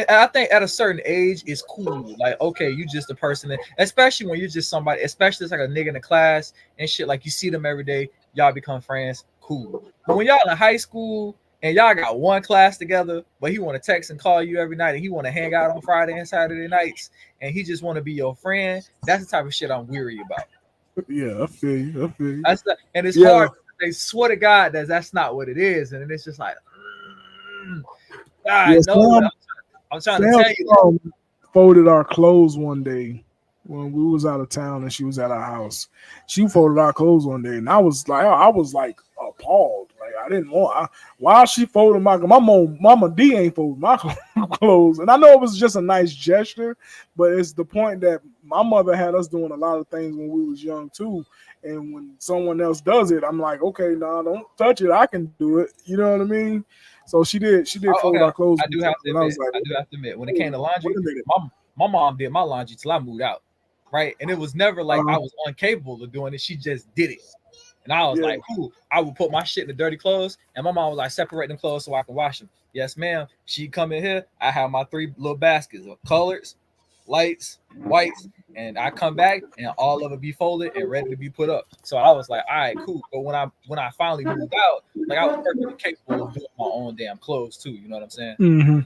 I think at a certain age, it's cool. Like, okay, you just a person, especially when you're just somebody, especially it's like a nigga in the class and shit. Like, you see them every day, y'all become friends, cool. But when y'all in high school and y'all got one class together, but he want to text and call you every night, and he want to hang out on Friday and Saturday nights, and he just want to be your friend, that's the type of shit I'm weary about. Yeah, I feel you. And it's hard. They swear to God that that's not what it is, and it's just like. I'm trying to tell you. Folded our clothes one day when we was out of town and she was at our house. She folded our clothes one day, and I was like appalled. Like I didn't want. While she folded my Mama D ain't folded my clothes, and I know it was just a nice gesture, but it's the point that my mother had us doing a lot of things when we was young too. And when someone else does it, I'm like, okay, nah, don't touch it. I can do it. You know what I mean? So she did fold our clothes. I do have to admit, when it came to laundry, my mom did my laundry till I moved out, right? And it was never like I was incapable of doing it. She just did it. And I was Yeah. like, cool. I would put my shit in the dirty clothes, and my mom was like, separate them clothes so I can wash them. Yes, ma'am. She come in here. I have my 3 little baskets of colors, lights, whites, and I come back and all of it be folded and ready to be put up. So I was like, all right, cool. But when I finally moved out, like I was perfectly capable of doing my own damn clothes too. You know what I'm saying? Mm-hmm.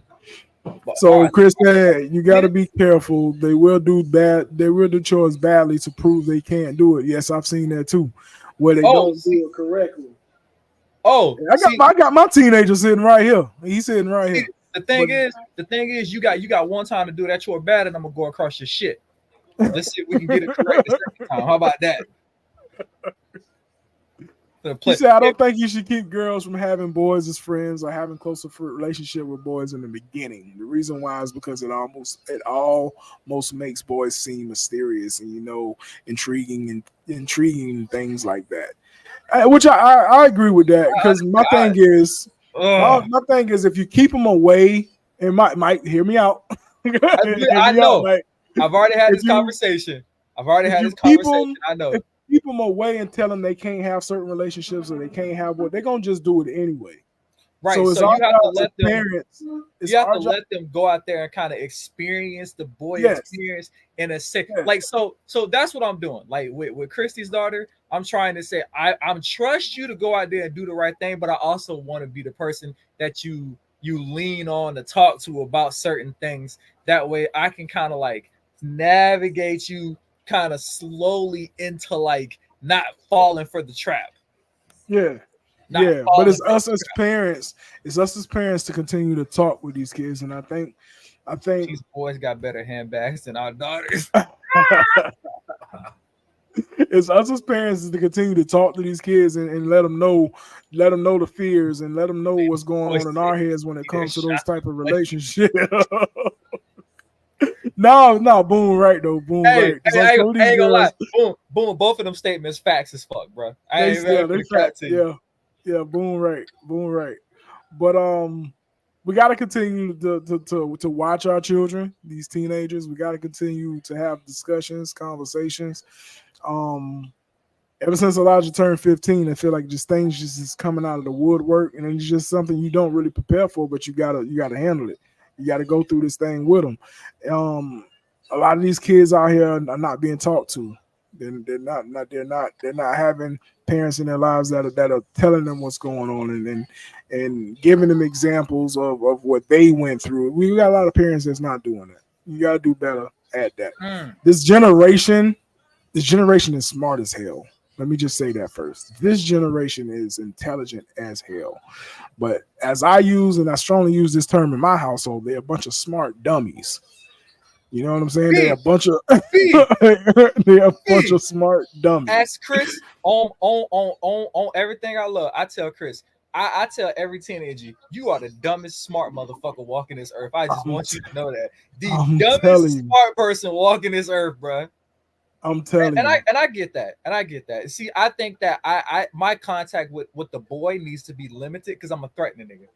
But, So Chris said, you got to be careful. They will do bad. They will do chores badly to prove they can't do it. Yes, I've seen that too, where they don't do it correctly. I got my teenager sitting right here. He's sitting right here. The thing is, you got one time to do that chore bad, and I'm gonna go across your shit. Let's see if we can get it correct the second time. How about that? He said, I don't think you should keep girls from having boys as friends or having closer relationship with boys in the beginning. The reason why is because it almost makes boys seem mysterious and intriguing and things like that. Which I agree with that, because my thing is if you keep them away, and might hear me out. I know. I've already had this conversation. I know. Keep them away and tell them they can't have certain relationships or they can't have what they're gonna just do it anyway. Right. So you have to let them parents. You have to let them go out there and kind of experience the boy experience in a second. Like so that's what I'm doing. Like with Christy's daughter, I'm trying to say I'm trust you to go out there and do the right thing, but I also want to be the person that you lean on to talk to about certain things. That way I can kind of like navigate you kind of slowly into like not falling for the trap. But it's us as parents. It's us as parents to continue to talk with these kids, and I think these boys got better handbags than our daughters. It's us as parents to continue to talk to these kids and let them know the fears and let them know what's going on in our heads when it comes to those type of relationships. No, Boom right though. Boom right. I ain't gonna lie. Boom. Both of them statements facts as fuck, bro. Yeah. Boom right. But we got to continue to watch our children, these teenagers. We got to continue to have discussions, conversations. Ever since Elijah turned 15, I feel like things is coming out of the woodwork, and it's just something you don't really prepare for, but you gotta handle it. You got to go through this thing with them. A lot of these kids out here are not being talked to. They're not having parents in their lives that are telling them what's going on and giving them examples of what they went through. We got a lot of parents that's not doing that. You got to do better at that. This generation is smart as hell. Let me just say that first. This generation is intelligent as hell. But as I use, and I strongly use this term in my household, they're a bunch of smart dummies. You know what I'm saying? They're a bunch of smart dummies. Ask Chris on everything I love. I tell Chris, I tell every teenager, you are the dumbest smart motherfucker walking this earth. I just want you to know that. The dumbest smart person walking this earth, bro. I'm telling you. And I get that. See, I think that I my contact with the boy needs to be limited because I'm a threatening nigga.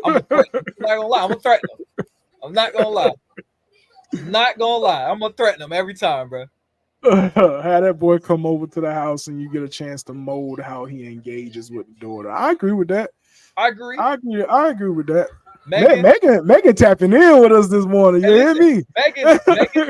I'm gonna threaten him. I'm not gonna lie. I'm gonna threaten him every time, bro. Have that boy come over to the house and you get a chance to mold how he engages with the daughter. I agree with that. I agree with that. Megan tapping in with us this morning. You hear me?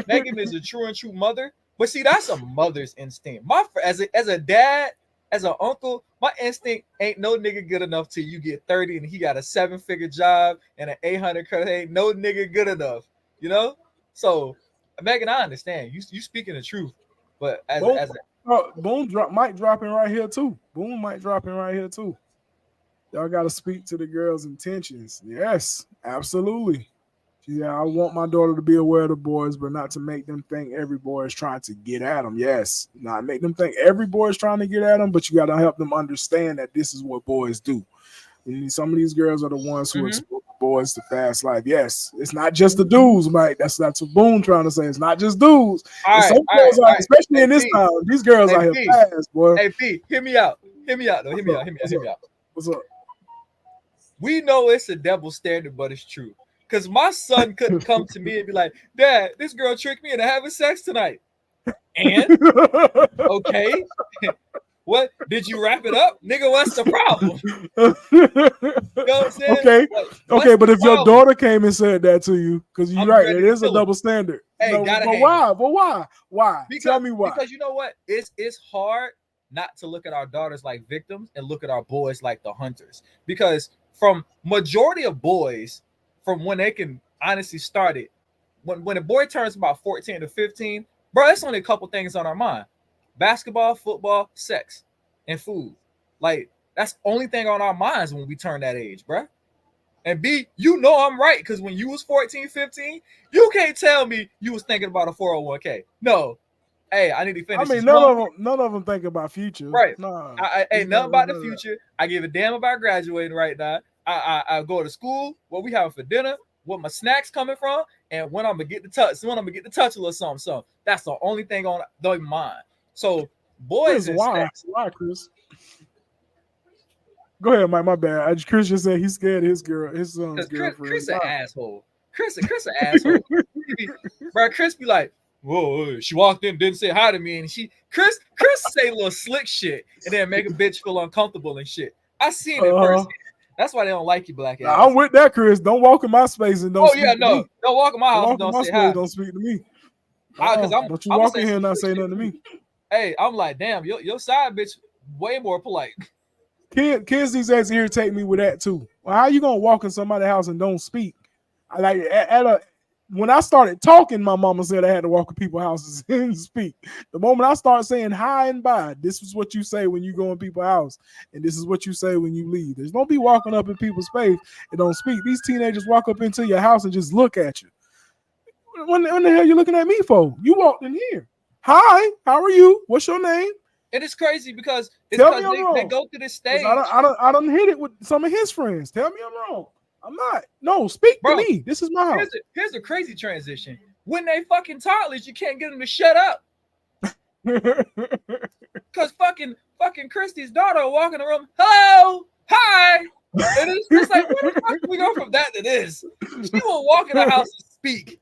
Megan is a true mother. But see, that's a mother's instinct. As a dad, as an uncle, my instinct ain't no nigga good enough till you get 30 and he got a 7-figure job and an 800 cut. Ain't no nigga good enough, you know? So, Megan, I understand. You speaking the truth. But Boom might drop in right here too. Y'all got to speak to the girls' intentions. Yes, absolutely. Yeah, I want my daughter to be aware of the boys, but not to make them think every boy is trying to get at them. Yes, not make them think every boy is trying to get at them, but you got to help them understand that this is what boys do. And some of these girls are the ones who expose boys to fast life. Yes, it's not just the dudes, Mike. That's what Boone trying to say. It's not just dudes. Some girls are, especially in this time, these girls out here fast, boy. Hey, B, hear me out. Hear me out. What's up? We know it's a double standard, but it's true. Because my son couldn't come to me and be like, Dad, this girl tricked me into having sex tonight. And okay, what did you wrap it up, nigga? What's the problem? You know what I'm saying? Okay, Like, okay, but the if your problem? daughter came and said that to you, because you're I'm right, ready it to is a kill 'em. double standard. Hey, No, gotta but hang why? But why? Why? Tell me why. Because you know what? It's hard not to look at our daughters like victims and look at our boys like the hunters. Because from majority of boys, from when they can honestly start it, when a boy turns about 14 to 15, bro, it's only a couple things on our mind: basketball, football, sex, and food. Like that's the only thing on our minds when we turn that age, bro. And B, you know I'm right, because when you was 14, 15, you can't tell me you was thinking about a 401k. No. Hey, I need to I finish mean, this none one. of them think about future. Right. Nah, I it's ain't nothing none about the of that. future. I give a damn about graduating right now. I go to school, what we having for dinner, what my snacks coming from, and when I'm gonna get the touch, when I'm gonna get the touch a little something. So that's the only thing on the mind. So boys Chris, and why? sex. Why, Chris? Go ahead, Mike. My bad. Chris just said he's scared of his son's Chris girlfriend. an asshole. Chris an asshole. Bro, Chris be like, whoa, she walked in, didn't say hi to me, and Chris say little slick shit and then make a bitch feel uncomfortable and shit. I seen it firsthand. That's why they don't like you, black ass. I'm with that, Chris. Don't walk in my space and don't speak to me. Don't walk in my house and don't don't say say hi. Don't speak to me. Because don't you walk in here and not say nothing to me. Hey, I'm like, damn, your side bitch way more polite. Kids these days irritate me with that too. Well, how you gonna walk in somebody's house and don't speak? When I started talking, my mama said I had to walk in people's houses and speak. The moment I start saying hi and bye, this is what you say when you go in people's house, and this is what you say when you leave. There's don't be walking up in people's space and don't speak. These teenagers walk up into your house and just look at you. When the hell you looking at me for? You walked in here. Hi, how are you? What's your name? It is crazy because they go through this stage. I don't hit it with some of his friends. Tell me I'm wrong. I'm not. No, speak to me. This is my house. Here's a crazy transition. When they fucking toddlers, you can't get them to shut up. Because fucking Christy's daughter will walk in the room. Hello, hi. And it's like, where the fuck we go from that to this? She will walk in the house and speak.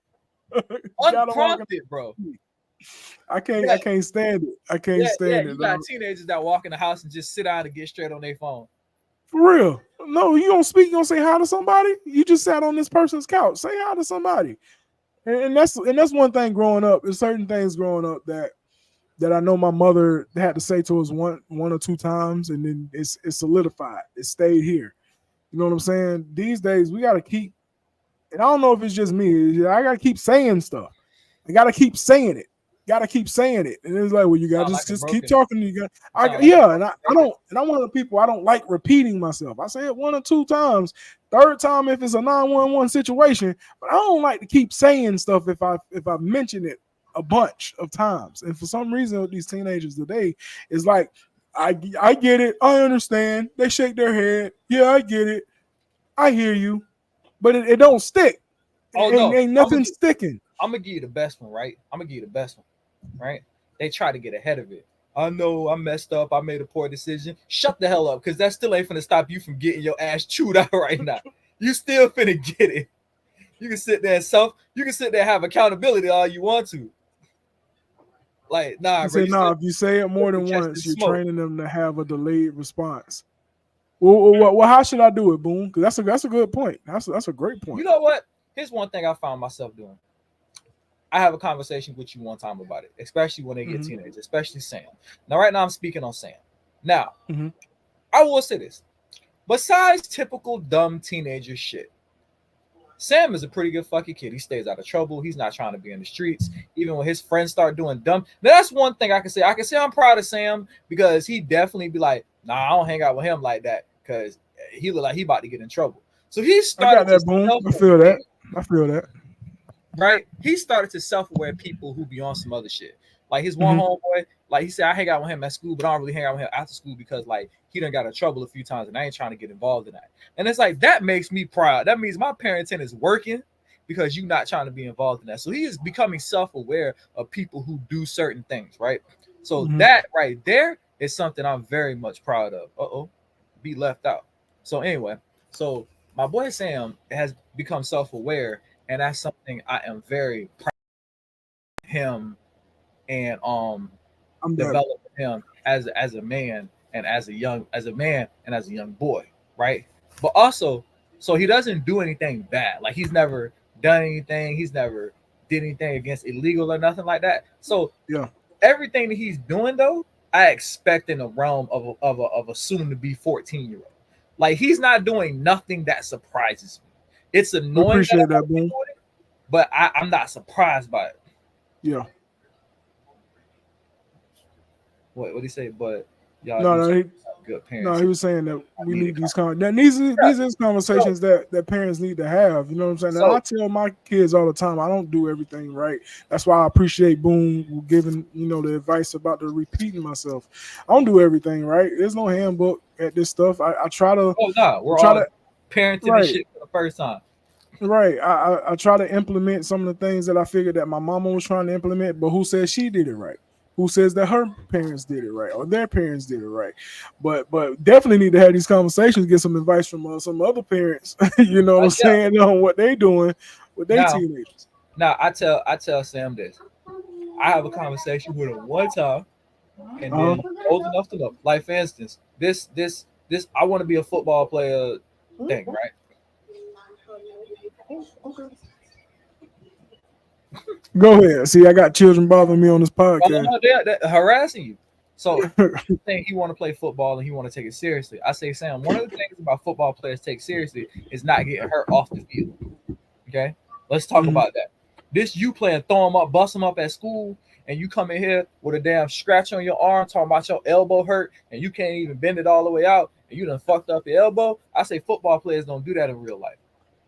Unprompted, bro. I can't stand it. I can't stand it. You got teenagers that walk in the house and just sit down and get straight on their phone. For real. No, you don't speak, you don't say hi to somebody. You just sat on this person's couch. Say hi to somebody. And that's one thing growing up. There's certain things growing up that I know my mother had to say to us one or two times, and then it's solidified. It stayed here. You know what I'm saying? These days we gotta keep, and I don't know if it's just me, I gotta keep saying stuff. I gotta keep saying it. Gotta keep saying it. And it's like, well, you gotta just keep talking. You got and I'm one of the people I don't like repeating myself. I say it one or two times. Third time if it's a 911 situation, but I don't like to keep saying stuff if I mention it a bunch of times. And for some reason with these teenagers today, it's like, I get it, I understand. They shake their head. Yeah, I get it. I hear you. But it don't stick. Ain't nothing sticking. I'm gonna give you the best one, right? Right? They try to get ahead of it. I know I messed up. I made a poor decision. Shut the hell up, because that still ain't finna stop you from getting your ass chewed out right now. You still finna get it. You can sit there and have accountability all you want to. Like, nah, bro. If you say it more than once, you're training them to have a delayed response. Well, how should I do it, Boom? Because that's a good point. That's a great point. You know what? Here's one thing I found myself doing. I have a conversation with you one time about it, especially when they get teenagers, especially Sam. Now, right now, I'm speaking on Sam. Now, I will say this. Besides typical dumb teenager shit, Sam is a pretty good fucking kid. He stays out of trouble. He's not trying to be in the streets. Even when his friends start doing dumb. Now, that's one thing I can say. I can say I'm proud of Sam because he definitely be like, nah, I don't hang out with him like that because he look like he about to get in trouble. So he started. I got that, Boom. I feel that. Right? He started to self-aware people who be on some other shit. Like his one homeboy, like he said, I hang out with him at school, but I don't really hang out with him after school because like he done got in trouble a few times and I ain't trying to get involved in that. And it's like that makes me proud. That means my parenting is working because you're not trying to be involved in that. So he is becoming self-aware of people who do certain things, right? So that right there is something I'm very much proud of. Be left out. So anyway, so my boy Sam has become self-aware. And that's something I am very proud of him and I'm back. develop him as a man and as a young boy, right? But also, so he doesn't do anything bad. Like he's never done anything. He's never did anything against illegal or nothing like that. So Yeah. everything that he's doing though, I expect in the realm of a soon to be 14-year-old. Like he's not doing nothing that surprises me. It's We annoying appreciate that I'm that, Boom. doing it, but I'm not surprised by it. Yeah. What did he say? But y'all No, do no, good no, parents. he was saying that we need need to these these is conversations that parents need to have. You know what I'm saying? And So- I tell my kids all the time, I don't do everything right. That's why I appreciate Boom giving the advice about the repeating myself. I don't do everything right. There's no handbook at this stuff. I try to Oh no, we're try all to parenting right. and shit for the first time. Right. I try to implement some of the things that I figured that my mama was trying to implement, but who says she did it right? Who says that her parents did it right or their parents did it right? But definitely need to have these conversations, get some advice from some other parents, you know what I'm saying, on what they doing with their Now- teenagers. Now I tell Sam this. I have a conversation with him one time, and then old enough to know. Like for instance, this I want to be a football player thing, right? Go ahead. See, I got children bothering me on this podcast. They're harassing you. So he's saying he want to play football and he want to take it seriously. I say, Sam, one of the things about football players take seriously is not getting hurt off the field. Okay, let's talk about that. This you playing, throw them up, bust them up at school, and you come in here with a damn scratch on your arm, talking about your elbow hurt, and you can't even bend it all the way out, and you done fucked up your elbow. I say football players don't do that in real life.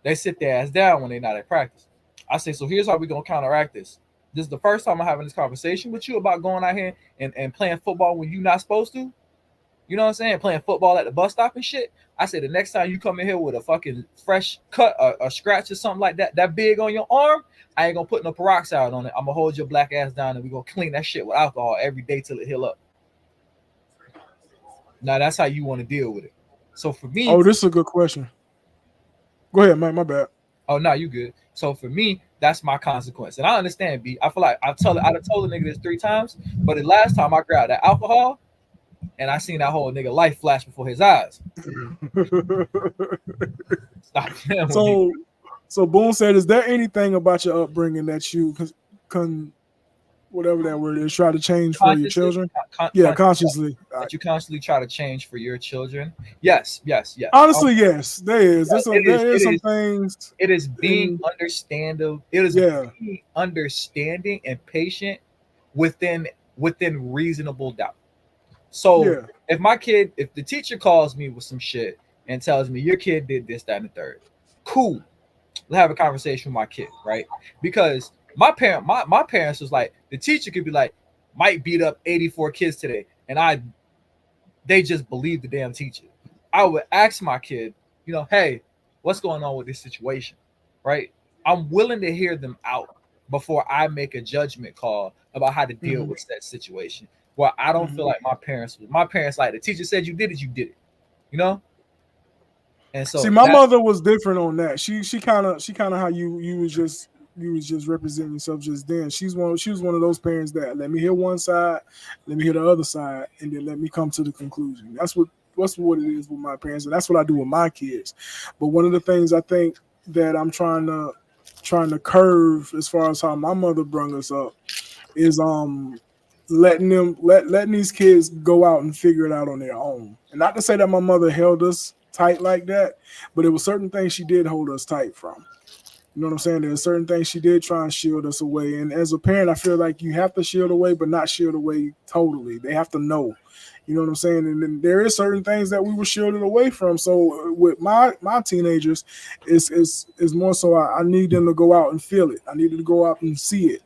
They sit their ass down when they're not at practice. I say, so here's how we're gonna counteract this. This is the first time I'm having this conversation with you about going out here and playing football when you're not supposed to. You know what I'm saying? Playing football at the bus stop and shit. I say the next time you come in here with a fucking fresh cut or a scratch or something like that big on your arm, I ain't gonna put no peroxide on it. I'm gonna hold your black ass down and we're gonna clean that shit with alcohol every day till it heal up. Now that's how you want to deal with it. So for me, Oh, this is a good question. Go ahead, Mike. My bad. oh no, you good. So for me, that's my consequence. And I understand, B. I feel like I've told the nigga this 3 times, but the last time I grabbed that alcohol and I seen that whole nigga life flash before his eyes. Stop playing with me. So Boone said, is there anything about your upbringing that you whatever that word is, try to change for your children? Consciously. That you constantly try to change for your children. Yes. Honestly, yes, there is. Yeah, There is some things. It is being understanding. It is being understanding and patient within reasonable doubt. So if the teacher calls me with some shit and tells me your kid did this, that, and the third, cool. Let's have a conversation with my kid, right? Because my parents was like, the teacher could be like, Mike beat up 84 kids today, and they just believe the damn teacher. I would ask my kid, hey, what's going on with this situation, right? I'm willing to hear them out before I make a judgment call about how to deal with that situation. Well, I don't feel like my parents like the teacher said you did it, And so see, my mother was different on that. She kind of how you was just representing yourself just then. She was one of those parents that let me hear one side, let me hear the other side, and then let me come to the conclusion. That's what it is with my parents, and that's what I do with my kids. But one of the things I think that I'm trying to curve as far as how my mother brought us up is letting these kids go out and figure it out on their own. And not to say that my mother held us tight like that, but it was certain things she did hold us tight from. You know what I'm saying? There's certain things she did try and shield us away. And as a parent, I feel like you have to shield away, but not shield away totally. They have to know. You know what I'm saying? And then there is certain things that we were shielded away from. So with my teenagers, it's more so I need them to go out and feel it. I need them to go out and see it.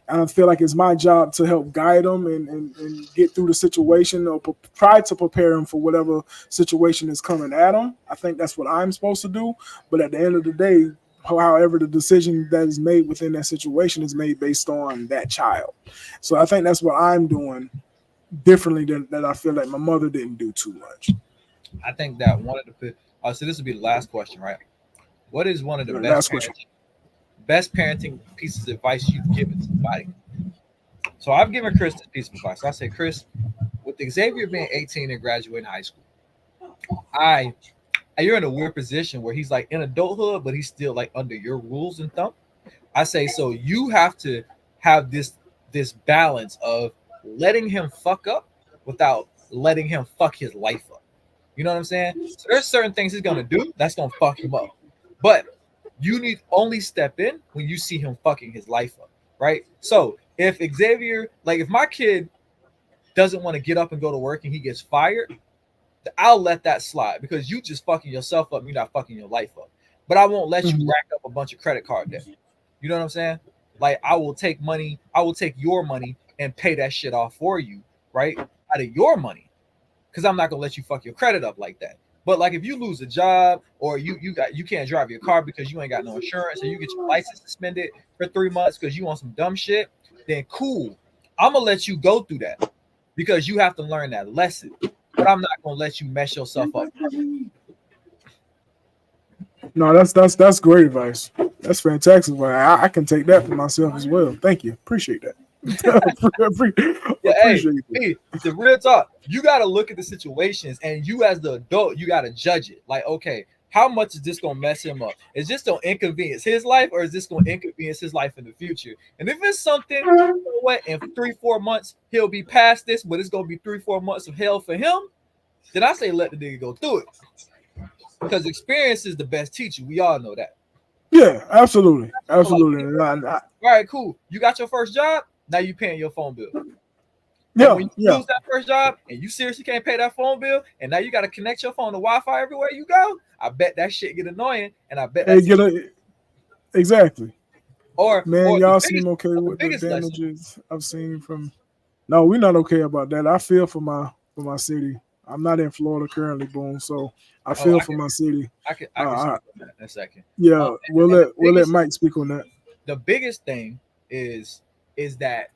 And I feel like it's my job to help guide them and get through the situation or try to prepare them for whatever situation is coming at them. I think that's what I'm supposed to do. But at the end of the day, however the decision that is made within that situation is made based on that child. So I think that's what I'm doing differently than that I feel like my mother didn't do too much. I think that one of the so this will be the last question, right? What is one of the best parenting pieces of advice you've given somebody? So I've given Chris this piece of advice. I said, Chris, with Xavier being 18 and graduating high school, you're in a weird position where he's like in adulthood, but he's still like under your rules and thumb. I say, so you have to have this balance of letting him fuck up without letting him fuck his life up. You know what I'm saying? So there's certain things he's gonna do that's gonna fuck him up, but you need only step in when you see him fucking his life up, right? So if Xavier, like if my kid doesn't want to get up and go to work and he gets fired, I'll let that slide because you just fucking yourself up. You're not fucking your life up. But I won't let you rack up a bunch of credit card debt. You know what I'm saying? Like I will take your money and pay that shit off for you, right? Out of your money. Because I'm not gonna let you fuck your credit up like that. But like if you lose a job or you can't drive your car because you ain't got no insurance and you get your license suspended for 3 months because you want some dumb shit, then cool. I'm gonna let you go through that because you have to learn that lesson. But I'm not gonna let you mess yourself up. No, that's great advice. That's fantastic advice. I can take that for myself as well. Thank you. Appreciate that. Hey, the real talk, you got to look at the situations and you as the adult, you got to judge it. Like, okay, how much is this going to mess him up? Is this going to inconvenience his life or is this going to inconvenience his life in the future? And if it's something, you know what, in 3-4 months, he'll be past this, but it's going to be 3-4 months of hell for him, then I say let the nigga go through it. Because experience is the best teacher. We all know that. Yeah, absolutely. Absolutely. All right, cool. You got your first job. Now you paying your phone bill. Yeah. When you lose that first job and you seriously can't pay that phone bill, and now you got to connect your phone to Wi-Fi everywhere you go, I bet that shit get annoying, and I bet exactly. Or y'all seem okay with the damages I've seen from. No, we're not okay about that. I feel for my city. I'm not in Florida currently, Boom. So I feel for my city. I can speak on that in a second. Yeah, we'll let Mike speak on that. The biggest thing is that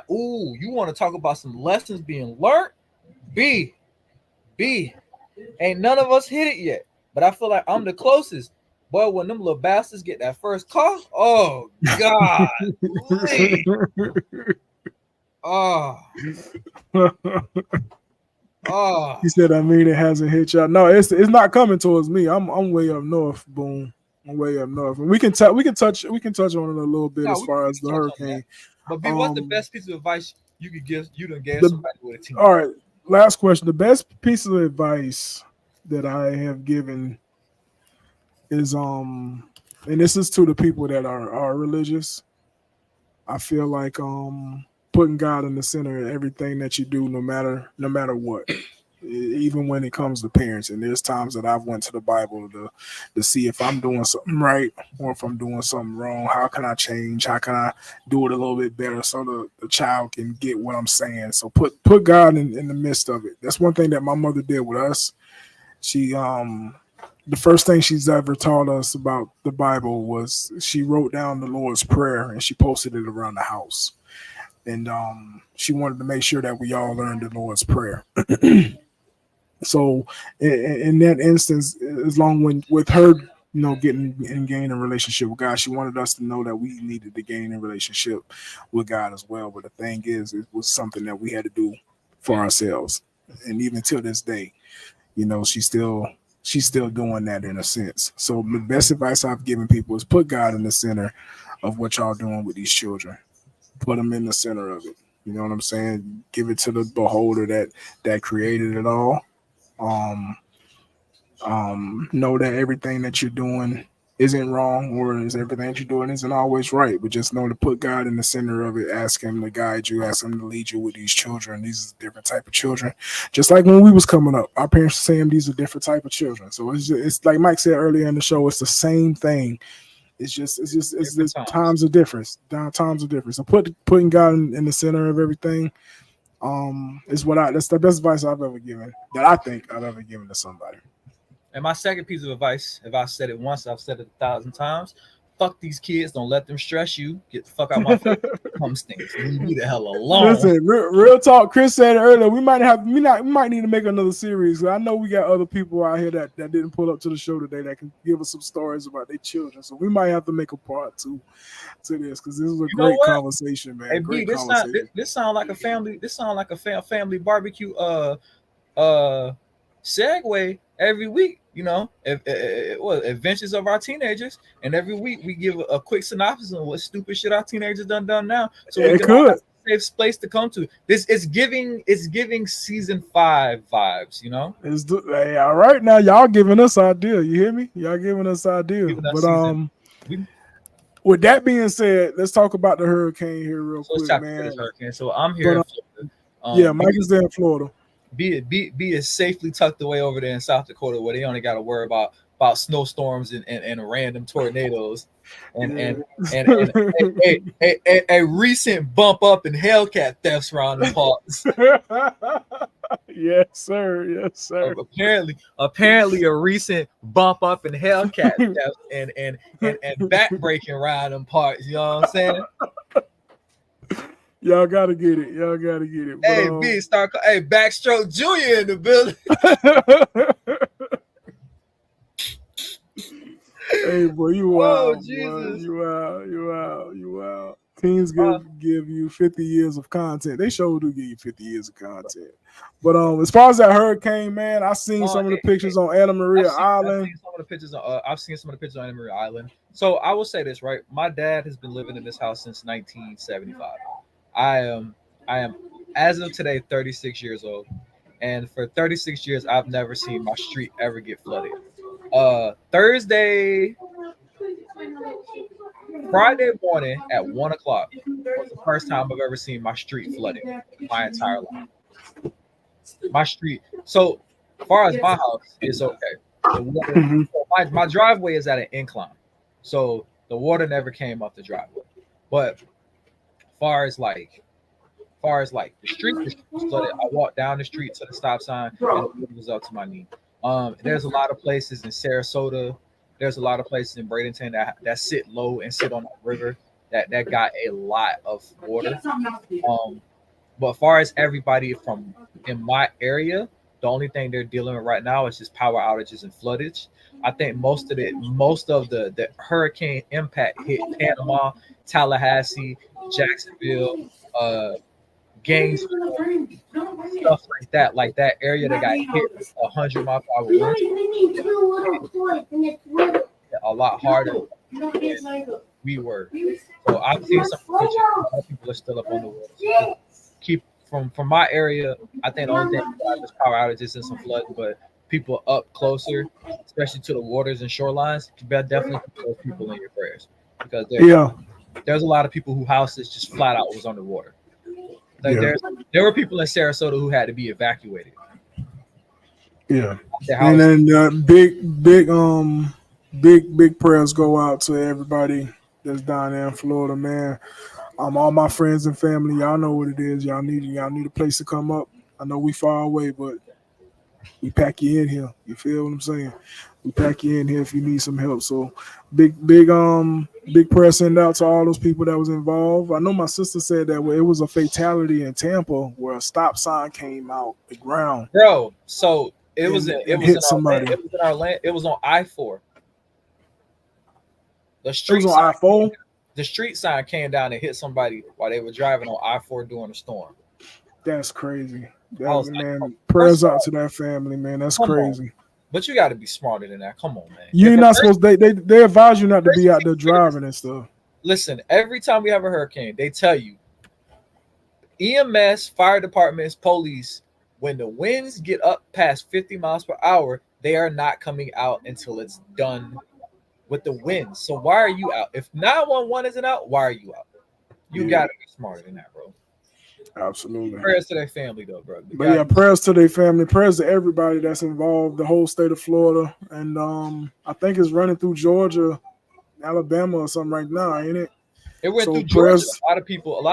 you want to talk about some lessons being learned? B. Ain't none of us hit it yet, but I feel like I'm the closest. Boy, when them little bastards get that first car, oh God. Oh. He said, it hasn't hit y'all. No, it's not coming towards me. I'm way up north, Boom. I'm way up north. And we can touch on it a little bit as far as the hurricane. But B, what's the best piece of advice you could give somebody with a team? All right. Last question. The best piece of advice that I have given is and this is to the people that are religious. I feel like putting God in the center of everything that you do, no matter what, even when it comes to parents. And there's times that I've went to the Bible to see if I'm doing something right or if I'm doing something wrong. How can I change? How can I do it a little bit better so the child can get what I'm saying? So put God in the midst of it. That's one thing that my mother did with us. She the first thing she's ever taught us about the Bible was she wrote down the Lord's Prayer and she posted it around the house. And she wanted to make sure that we all learned the Lord's Prayer. So in that instance, as long with her, getting and gaining a relationship with God, she wanted us to know that we needed to gain a relationship with God as well. But the thing is, it was something that we had to do for ourselves. And even till this day, she's still doing that in a sense. So the best advice I've given people is put God in the center of what y'all doing with these children. Put them in the center of it. You know what I'm saying? Give it to the beholder that created it all. Know that everything that you're doing isn't wrong, or is everything that you're doing isn't always right. But just know to put God in the center of it. Ask him to guide you. Ask him to lead you with these children. These are different type of children. Just like when we was coming up, our parents were saying these are different type of children. So it's like Mike said earlier in the show. It's the same thing. It's just times of difference. Times of difference. So putting God in the center of everything is that's the best advice I've ever given, that I think I've ever given to somebody. And my second piece of advice, if I said it once, I've said it 1,000 times. Fuck these kids. Don't let them stress you. Get the fuck out my face. Come stinks. Leave me the hell alone. Listen, real talk. Chris said it earlier. We might need to make another series. I know we got other people out here that didn't pull up to the show today that can give us some stories about their children. So we might have to make a part 2 to this because this is a great conversation, man. Hey, great B, conversation. This sound like a family. This sound like a family barbecue. Segue every week. You know, adventures of our teenagers, and every week we give a quick synopsis on what stupid shit our teenagers done now, so we can have a safe place to come to. This is giving season 5 vibes, you know. Hey, all right, now y'all giving us idea. You hear me? Y'all giving us idea. But with that being said, let's talk about the hurricane here real quick, man. Hurricane. So I'm here in Florida. Yeah, Mike is there in Florida. B is safely tucked away over there in South Dakota, where they only got to worry about snowstorms and random tornadoes, and a recent bump up in Hellcat thefts around the parts. Yes, sir. Yes, sir. Apparently, a recent bump up in Hellcat thefts and backbreaking around them parts. You know what I'm saying? Y'all gotta get it. Hey, but, hey, Backstroke Junior in the building. Hey, boy, you wild. Oh, Jesus. Boy. You out. Teens give you 50 years of content. They sure do give you 50 years of content. But as far as that hurricane, man, I've seen some of the pictures on Anna Maria Island. I've seen some of the pictures on Anna Maria Island. So I will say this, right? My dad has been living in this house since 1975. I am as of today 36 years old, and for 36 years I've never seen my street ever get flooded. Friday morning at 1 o'clock was the first time I've ever seen my street flooded my entire life. My street. So as far as my house, it's okay. My driveway is at an incline, so the water never came up the driveway. But far as the street was flooded, I walked down the street to the stop sign and it was up to my knee. There's a lot of places in Sarasota, there's a lot of places in Bradenton that sit low and sit on that river that got a lot of water. But as far as everybody from in my area, the only thing they're dealing with right now is just power outages and floodage. I think most of the hurricane impact hit Panama, Tallahassee, Jacksonville, Gainesville, stuff like that area that got hit with 100 mile per hour winds a lot harder than we were. So I've seen some pictures. A lot of people are still up on the water. So keep from my area. I think the only thing is power outages and some flooding, but people up closer, especially to the waters and shorelines, definitely keep those people in your prayers, because there's a lot of people whose houses just flat out was underwater. There were people in Sarasota who had to be evacuated. Yeah, and then big prayers go out to everybody that's down there in Florida, man. All my friends and family, y'all know what it is. Y'all need a place to come up. I know we far away, but we pack you in here. You feel what I'm saying? We pack you in here if you need some help. So big prayer send out to all those people that was involved. I know my sister said that it was a fatality in Tampa where a stop sign came out the ground. Bro, so it was on I-4. The street on I-4. The street sign came down and hit somebody while they were driving on I-4 during the storm. That's crazy. Man, prayers out to that family, man. That's crazy. But you got to be smarter than that. Come on, man. You're not supposed. They advise you not to be out there driving and stuff. Listen, every time we have a hurricane, they tell you, EMS, fire departments, police, when the winds get up past 50 miles per hour, they are not coming out until it's done with the winds. So why are you out? If 911 isn't out, why are you out? You got to be smarter than that, bro. Absolutely. Prayers to their family, though, bro. But prayers to their family. Prayers to everybody that's involved, the whole state of Florida. And I think it's running through Georgia, Alabama or something right now, ain't it? It went through Georgia. A lot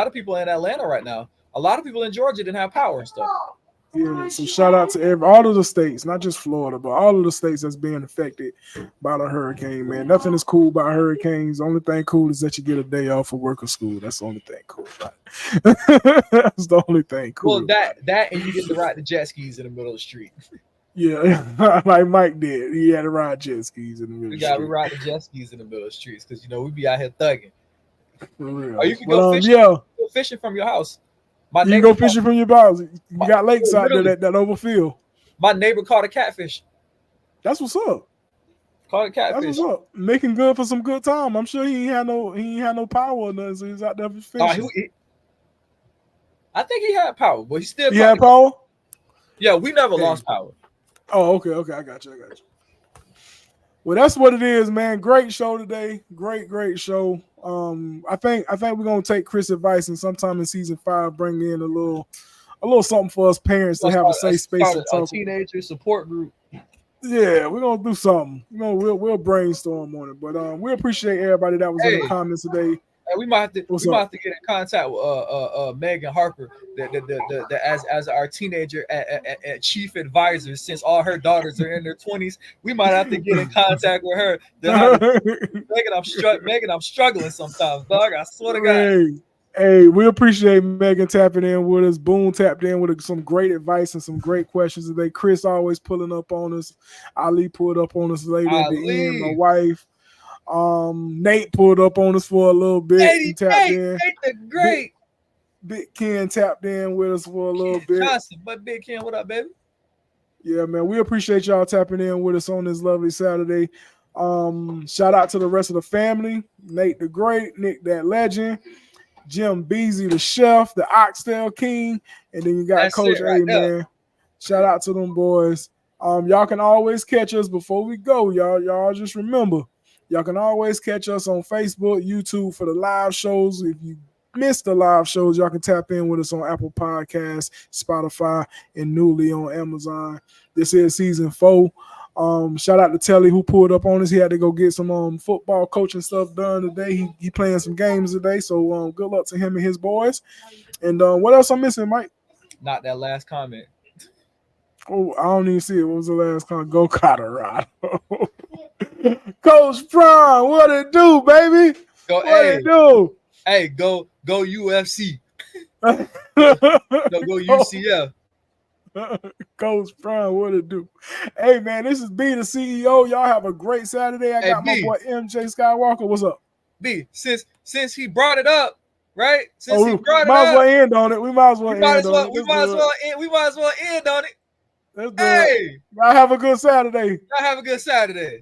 of people in Atlanta right now. A lot of people in Georgia didn't have power and stuff. Yeah, so shout out to all of the states, not just Florida, but all of the states that's being affected by the hurricane, man. Nothing is cool about hurricanes. The only thing cool is that you get a day off of work or school. That's the only thing cool about it. That's the only thing cool. Well, that and you get to ride the jet skis in the middle of the street. Yeah, like Mike did. He had to ride jet skis in the middle We of got the to street. ride the jet skis in the middle of the streets because we be out here thugging. For real. Or you can But, go fishing. yeah, Go fishing from your house. My you can neighbor go fishing from your bars. You got lakes out there Literally. that overfill. My neighbor caught a catfish. That's what's up. Caught a That's catfish. what's up. Making good for some good time. I'm sure he ain't had no power or nothing, so he's out there fishing. I think he had power, but he still He had power? Yeah, we never Okay. lost power. Oh, okay. I got you. Well, that's what it is, man. Great show today. Great show. I think we're gonna take Chris' advice and sometime in season 5 bring in a little something for us parents to have a safe space to A talk. teenager support group. Yeah, we're gonna do something. We'll brainstorm on it. But we appreciate everybody that was in the comments today. And we might have to get in contact with Megan Harper, as our teenager at chief advisor, since all her daughters are in their 20s. We might have to get in contact with her. Megan, I'm struggling sometimes, dog. I swear to God. Hey, we appreciate Megan tapping in with us. Boone tapped in with some great advice and some great questions today. Chris always pulling up on us. Ali pulled up on us later at the end. My wife. Nate pulled up on us for a little bit. Nate the great. Big Ken tapped in with us for a little bit. Johnson, but Big Ken, what up, baby? Yeah, man. We appreciate y'all tapping in with us on this lovely Saturday. Shout out to the rest of the family. Nate the Great, Nick that legend, Jim Beasy the chef, the Oxtail King, and then you got Coach A, man. Shout out to them boys. Y'all can always catch us before we go, y'all. Y'all just remember. Y'all can always catch us on Facebook, YouTube for the live shows. If you missed the live shows, y'all can tap in with us on Apple Podcasts, Spotify, and newly on Amazon. This is season 4. Shout out to Telly who pulled up on us. He had to go get some football coaching stuff done today. He playing some games today, so good luck to him and his boys. And what else I'm missing, Mike? Not that last comment. Oh, I don't even see it. What was the last comment? Go Colorado. Coach Prime, what it do, baby? It do? Hey, go UFC. Go UCF. Coach Prime, what it do? Hey, man, this is B, the CEO. Y'all have a great Saturday. I got my boy MJ Skywalker. What's up? B, since he brought it up, right? Since he brought it up. We might as well end on it. We might as well end on it. Hey, y'all have a good Saturday. Y'all have a good Saturday.